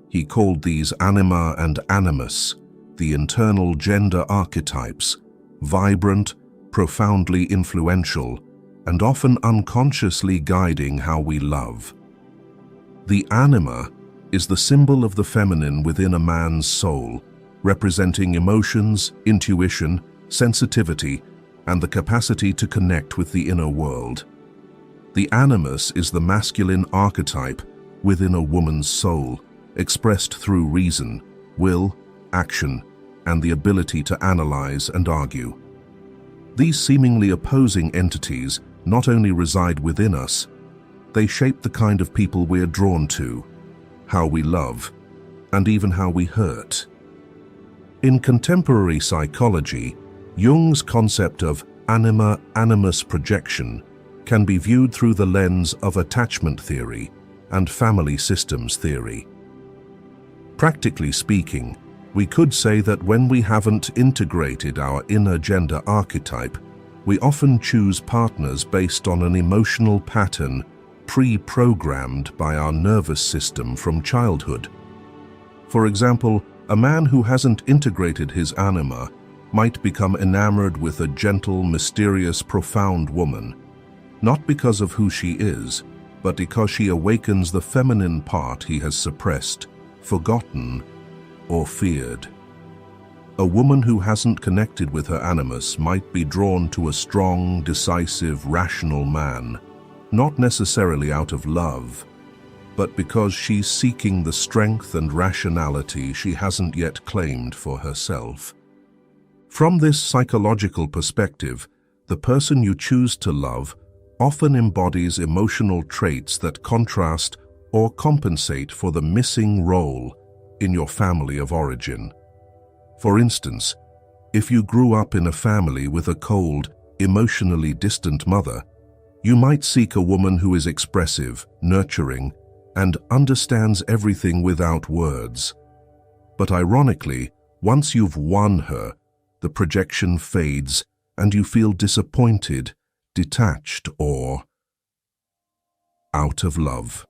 He called these anima and animus, the internal gender archetypes, vibrant, profoundly influential, and often unconsciously guiding how we love. The anima is the symbol of the feminine within a man's soul, representing emotions, intuition, sensitivity, and the capacity to connect with the inner world. The animus is the masculine archetype within a woman's soul, expressed through reason, will, action, and the ability to analyze and argue. These seemingly opposing entities not only reside within us, they shape the kind of people we're drawn to, how we love, and even how we hurt. In contemporary psychology, Jung's concept of anima-animus projection can be viewed through the lens of attachment theory and family systems theory. Practically speaking, we could say that when we haven't integrated our inner gender archetype, we often choose partners based on an emotional pattern pre-programmed by our nervous system from childhood. For example, a man who hasn't integrated his anima might become enamored with a gentle, mysterious, profound woman, not because of who she is, but because she awakens the feminine part he has suppressed, forgotten, or feared. A woman who hasn't connected with her animus might be drawn to a strong, decisive, rational man, not necessarily out of love, but because she's seeking the strength and rationality she hasn't yet claimed for herself. From this psychological perspective, the person you choose to love often embodies emotional traits that contrast or compensate for the missing role in your family of origin. For instance, if you grew up in a family with a cold, emotionally distant mother, you might seek a woman who is expressive, nurturing, and understands everything without words. But ironically, once you've won her, the projection fades and you feel disappointed, detached, or out of love.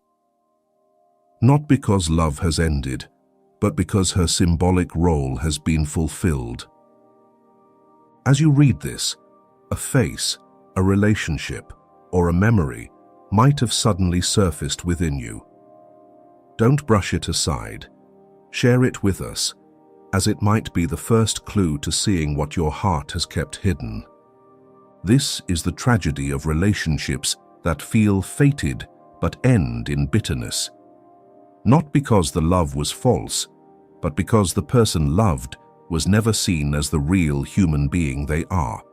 Not because love has ended, but because her symbolic role has been fulfilled. As you read this, a face, a relationship, or a memory might have suddenly surfaced within you. Don't brush it aside. Share it with us, as it might be the first clue to seeing what your heart has kept hidden. This is the tragedy of relationships that feel fated but end in bitterness. Not because the love was false, but because the person loved was never seen as the real human being they are.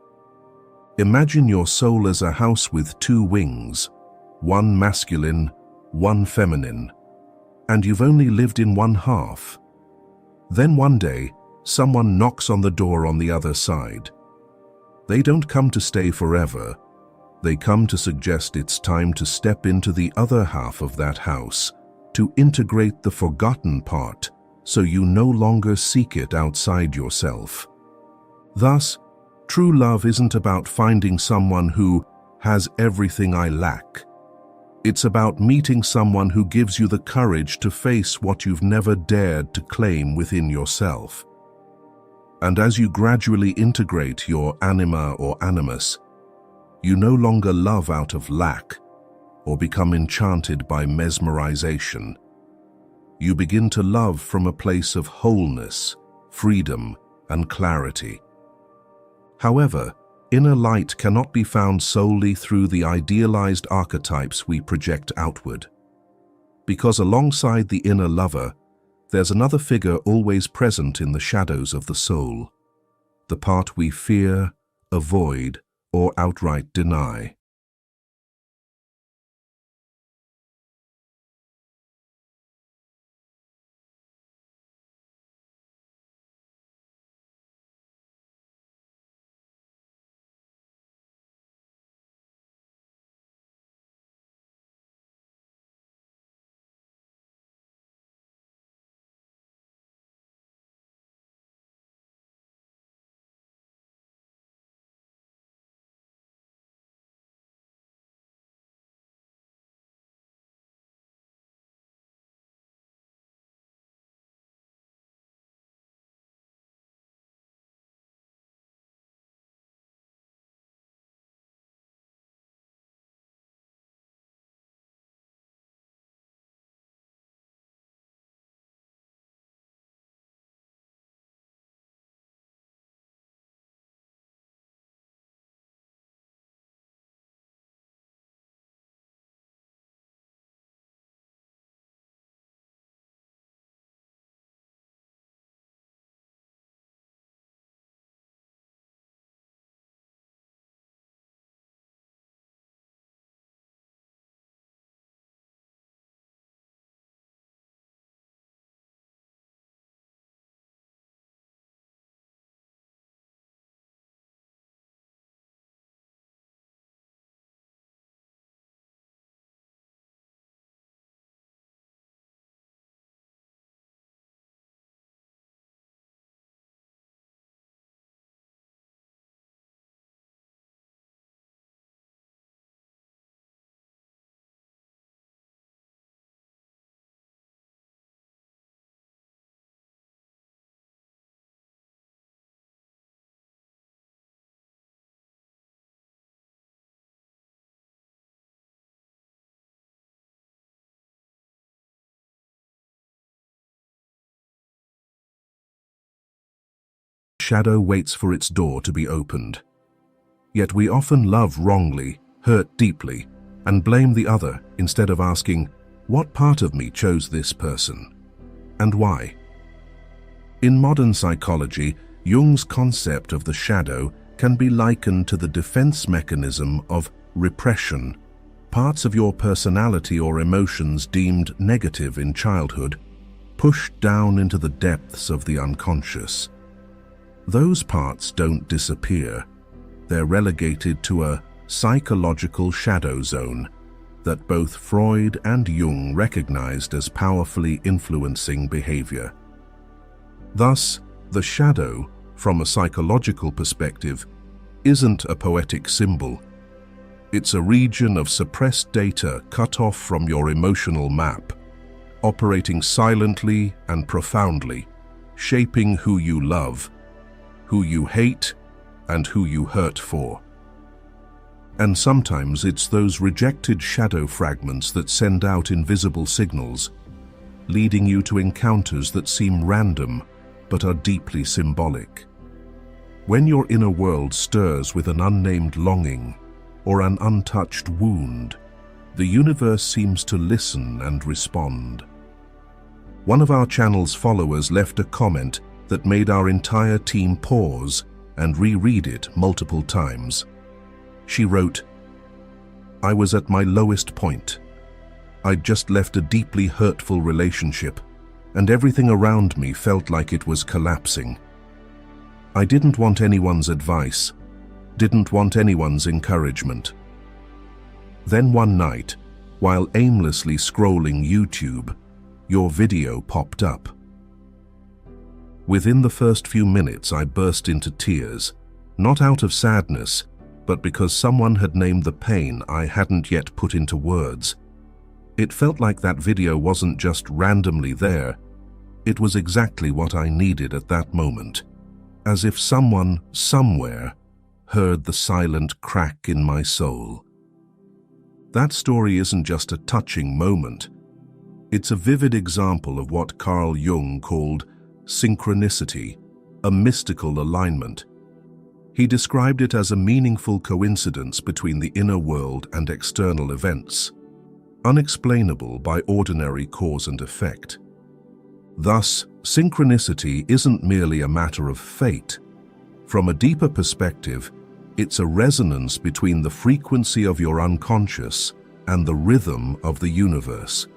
Imagine your soul as a house with two wings, one masculine, one feminine, and you've only lived in one half. Then one day, someone knocks on the door on the other side. They don't come to stay forever. They come to suggest it's time to step into the other half of that house, to integrate the forgotten part, so you no longer seek it outside yourself. Thus, true love isn't about finding someone who has everything I lack. It's about meeting someone who gives you the courage to face what you've never dared to claim within yourself. And as you gradually integrate your anima or animus, you no longer love out of lack or become enchanted by mesmerization. You begin to love from a place of wholeness, freedom, and clarity. However, inner light cannot be found solely through the idealized archetypes we project outward. Because alongside the inner lover, there's another figure always present in the shadows of the soul, the part we fear, avoid, or outright deny. Shadow waits for its door to be opened. Yet we often love wrongly, hurt deeply, and blame the other instead of asking, what part of me chose this person? And why? In modern psychology, Jung's concept of the shadow can be likened to the defense mechanism of repression. Parts of your personality or emotions deemed negative in childhood, pushed down into the depths of the unconscious. Those parts don't disappear. They're relegated to a psychological shadow zone that both Freud and Jung recognized as powerfully influencing behavior. Thus, the shadow, from a psychological perspective, isn't a poetic symbol. It's a region of suppressed data cut off from your emotional map, operating silently and profoundly, shaping who you love, who you hate, and who you hurt for. And sometimes it's those rejected shadow fragments that send out invisible signals, leading you to encounters that seem random but are deeply symbolic. When your inner world stirs with an unnamed longing or an untouched wound, the universe seems to listen and respond. One of our channel's followers left a comment that made our entire team pause and reread it multiple times. She wrote, "I was at my lowest point. I'd just left a deeply hurtful relationship, and everything around me felt like it was collapsing. I didn't want anyone's advice, didn't want anyone's encouragement. Then one night, while aimlessly scrolling YouTube, your video popped up. Within the first few minutes, I burst into tears, not out of sadness, but because someone had named the pain I hadn't yet put into words. It felt like that video wasn't just randomly there, it was exactly what I needed at that moment, as if someone, somewhere, heard the silent crack in my soul. That story isn't just a touching moment. It's a vivid example of what Carl Jung called synchronicity, a mystical alignment. He described it as a meaningful coincidence between the inner world and external events, unexplainable by ordinary cause and effect. Thus, synchronicity isn't merely a matter of fate. From a deeper perspective, it's a resonance between the frequency of your unconscious and the rhythm of the universe.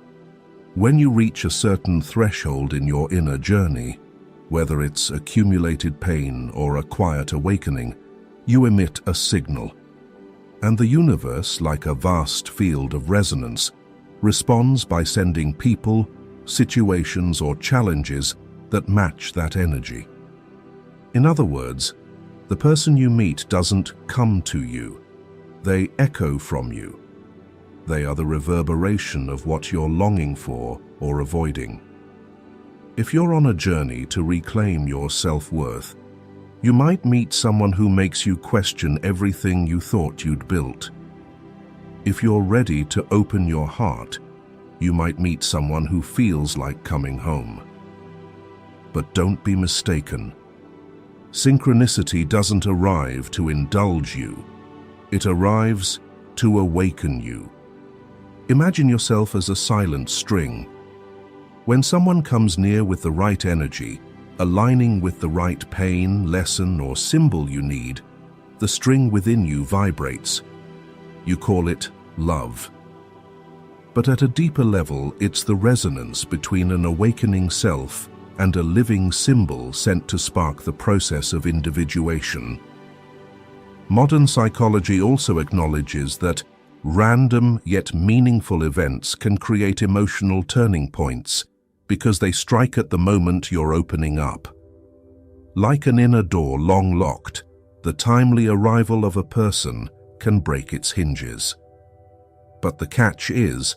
When you reach a certain threshold in your inner journey, whether it's accumulated pain or a quiet awakening, you emit a signal. And the universe, like a vast field of resonance, responds by sending people, situations, or challenges that match that energy. In other words, the person you meet doesn't come to you. They echo from you. They are the reverberation of what you're longing for or avoiding. If you're on a journey to reclaim your self-worth, you might meet someone who makes you question everything you thought you'd built. If you're ready to open your heart, you might meet someone who feels like coming home. But don't be mistaken. Synchronicity doesn't arrive to indulge you. It arrives to awaken you. Imagine yourself as a silent string. When someone comes near with the right energy, aligning with the right pain, lesson, or symbol you need, the string within you vibrates. You call it love. But at a deeper level, it's the resonance between an awakening self and a living symbol sent to spark the process of individuation. Modern psychology also acknowledges that random yet meaningful events can create emotional turning points because they strike at the moment you're opening up. Like an inner door long locked, the timely arrival of a person can break its hinges. But the catch is,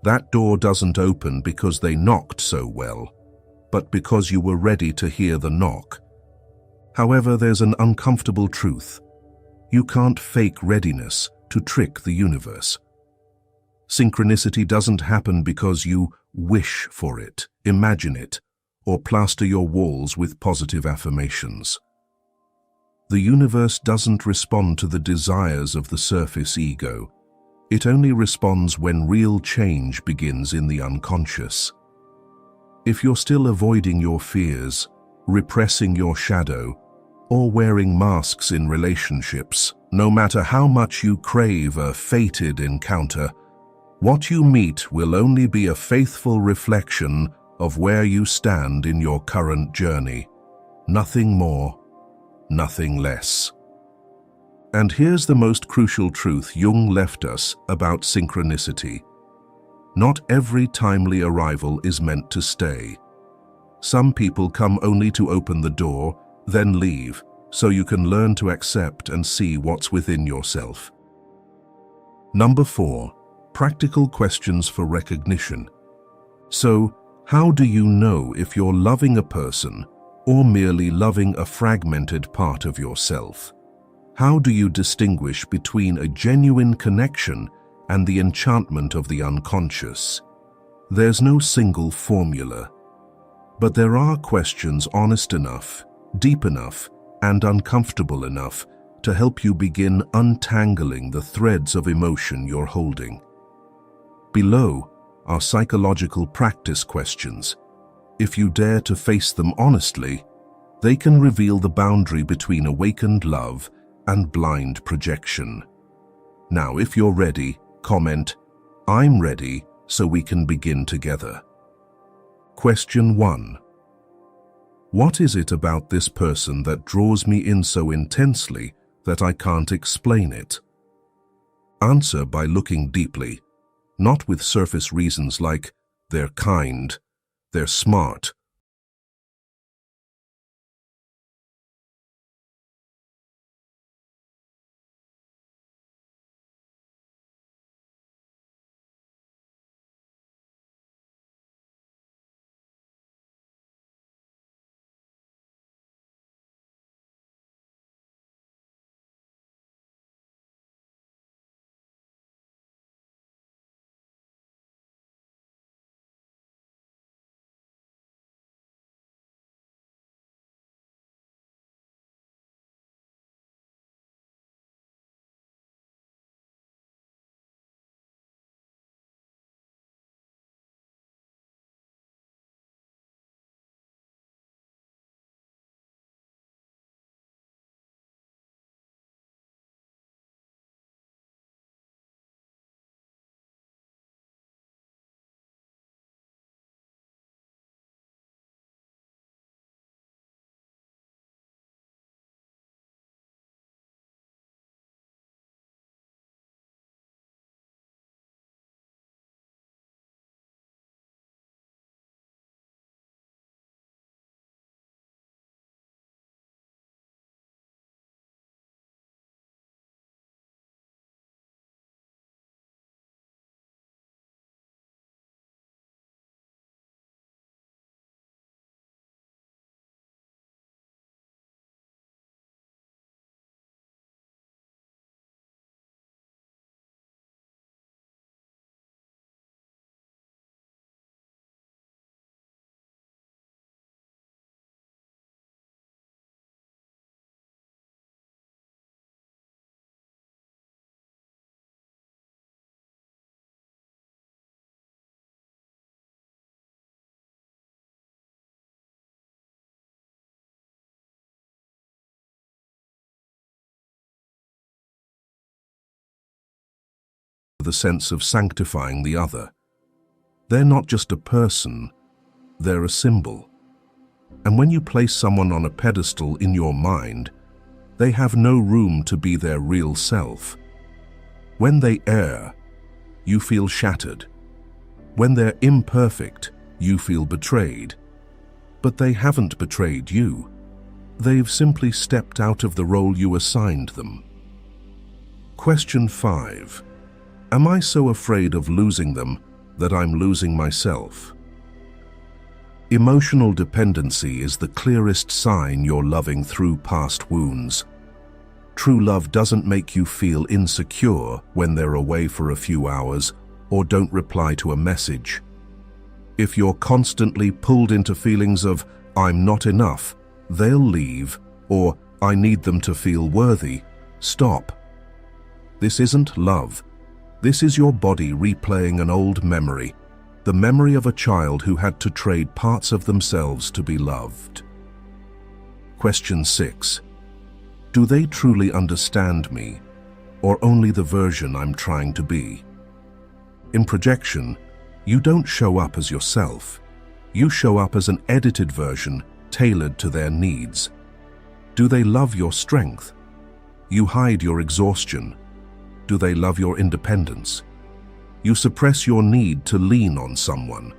that door doesn't open because they knocked so well, but because you were ready to hear the knock. However, there's an uncomfortable truth. You can't fake readiness to trick the universe. Synchronicity doesn't happen because you wish for it, imagine it, or plaster your walls with positive affirmations. The universe doesn't respond to the desires of the surface ego. It only responds when real change begins in the unconscious. If you're still avoiding your fears, repressing your shadow, or wearing masks in relationships, no matter how much you crave a fated encounter, what you meet will only be a faithful reflection of where you stand in your current journey. Nothing more, nothing less. And here's the most crucial truth Jung left us about synchronicity. Not every timely arrival is meant to stay. Some people come only to open the door, then leave, so you can learn to accept and see what's within yourself. Number 4. Practical questions for recognition. So, how do you know if you're loving a person or merely loving a fragmented part of yourself? How do you distinguish between a genuine connection and the enchantment of the unconscious? There's no single formula, but there are questions honest enough, deep enough, and uncomfortable enough to help you begin untangling the threads of emotion you're holding. Below are psychological practice questions. If you dare to face them honestly, they can reveal the boundary between awakened love and blind projection. Now, if you're ready, comment, "I'm ready," so we can begin together. Question 1. What is it about this person that draws me in so intensely that I can't explain it? Answer by looking deeply, not with surface reasons like they're kind, they're smart. The sense of sanctifying the other. They're not just a person, they're a symbol. And when you place someone on a pedestal in your mind, they have no room to be their real self. When they err, you feel shattered. When they're imperfect, you feel betrayed. But they haven't betrayed you. They've simply stepped out of the role you assigned them. Question 5. Am I so afraid of losing them that I'm losing myself? Emotional dependency is the clearest sign you're loving through past wounds. True love doesn't make you feel insecure when they're away for a few hours or don't reply to a message. If you're constantly pulled into feelings of, I'm not enough, they'll leave, or I need them to feel worthy, stop. This isn't love. This is your body replaying an old memory, the memory of a child who had to trade parts of themselves to be loved. Question 6. Do they truly understand me, or only the version I'm trying to be? In projection, you don't show up as yourself. You show up as an edited version tailored to their needs. Do they love your strength? You hide your exhaustion. Do they love your independence? You suppress your need to lean on someone.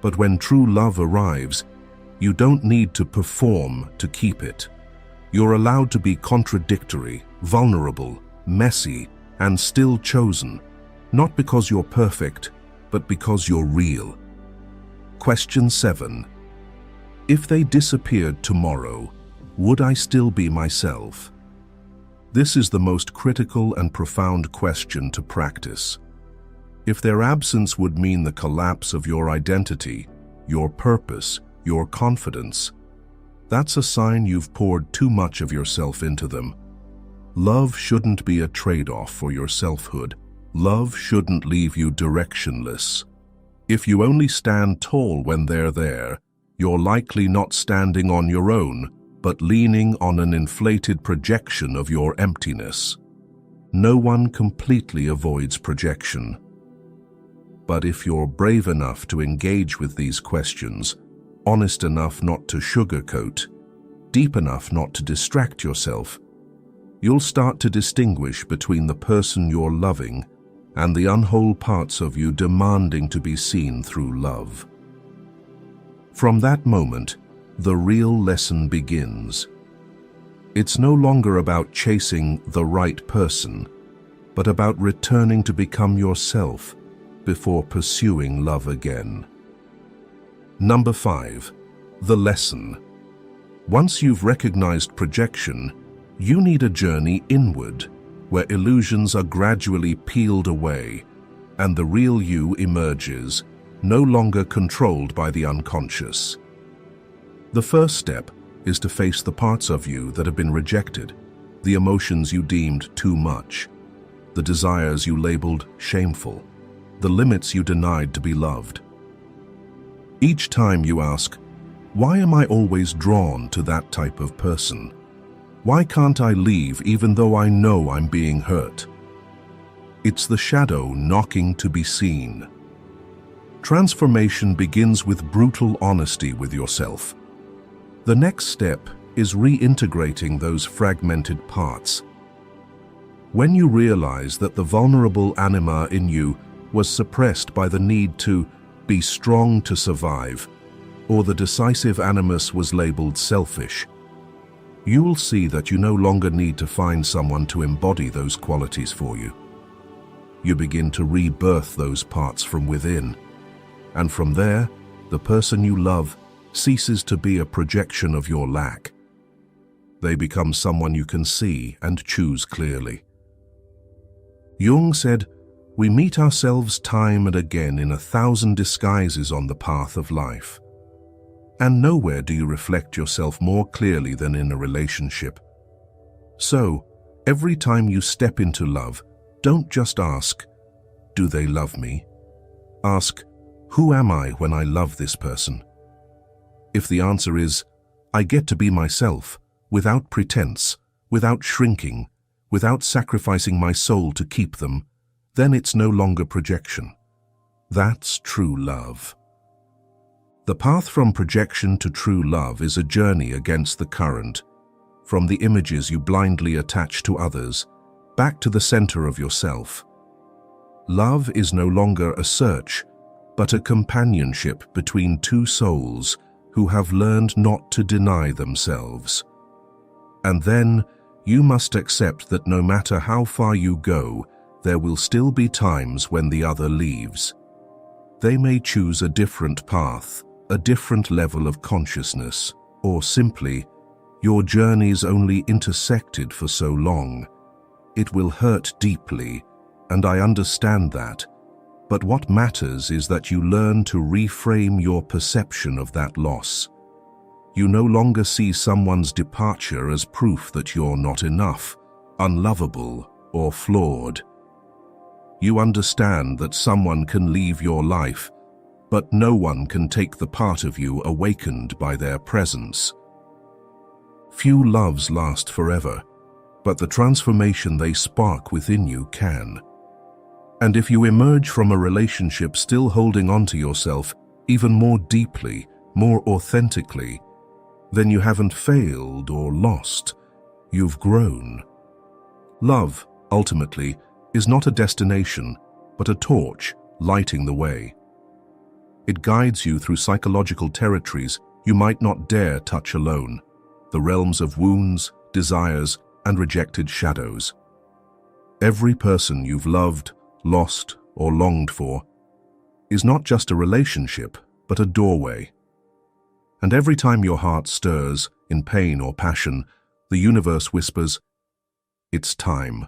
But when true love arrives, you don't need to perform to keep it. You're allowed to be contradictory, vulnerable, messy, and still chosen, not because you're perfect, but because you're real. Question 7. If they disappeared tomorrow, would I still be myself? This is the most critical and profound question to practice. If their absence would mean the collapse of your identity, your purpose, your confidence, that's a sign you've poured too much of yourself into them. Love shouldn't be a trade-off for your selfhood. Love shouldn't leave you directionless. If you only stand tall when they're there, you're likely not standing on your own, but leaning on an inflated projection of your emptiness. No one completely avoids projection. But if you're brave enough to engage with these questions, honest enough not to sugarcoat, deep enough not to distract yourself, you'll start to distinguish between the person you're loving and the unwhole parts of you demanding to be seen through love. From that moment, the real lesson begins. It's no longer about chasing the right person, but about returning to become yourself before pursuing love again. Number 5. The lesson. Once you've recognized projection, you need a journey inward, where illusions are gradually peeled away, and the real you emerges, no longer controlled by the unconscious. The first step is to face the parts of you that have been rejected, the emotions you deemed too much, the desires you labeled shameful, the limits you denied to be loved. Each time you ask, why am I always drawn to that type of person? Why can't I leave even though I know I'm being hurt? It's the shadow knocking to be seen. Transformation begins with brutal honesty with yourself. The next step is reintegrating those fragmented parts. When you realize that the vulnerable anima in you was suppressed by the need to be strong to survive, or the decisive animus was labeled selfish, you will see that you no longer need to find someone to embody those qualities for you. You begin to rebirth those parts from within, and from there, the person you love ceases to be a projection of your lack. They become someone you can see and choose clearly. Jung said, "We meet ourselves time and again in 1,000 disguises on the path of life. And nowhere do you reflect yourself more clearly than in a relationship. So, every time you step into love, don't just ask, do they love me? Ask, who am I when I love this person? If the answer is, I get to be myself, without pretense, without shrinking, without sacrificing my soul to keep them, then it's no longer projection. That's true love. The path from projection to true love is a journey against the current, from the images you blindly attach to others, back to the center of yourself. Love is no longer a search, but a companionship between two souls who have learned not to deny themselves. And then, you must accept that no matter how far you go, there will still be times when the other leaves. They may choose a different path, a different level of consciousness, or simply, your journeys only intersected for so long. It will hurt deeply, and I understand that, but what matters is that you learn to reframe your perception of that loss. You no longer see someone's departure as proof that you're not enough, unlovable, or flawed. You understand that someone can leave your life, but no one can take the part of you awakened by their presence. Few loves last forever, but the transformation they spark within you can. And if you emerge from a relationship still holding on to yourself even more deeply, more authentically, then you haven't failed or lost, you've grown. Love, ultimately, is not a destination, but a torch lighting the way. It guides you through psychological territories you might not dare touch alone, the realms of wounds, desires, and rejected shadows. Every person you've loved, lost, or longed for is not just a relationship, but a doorway. And every time your heart stirs, in pain or passion, the universe whispers, "It's time."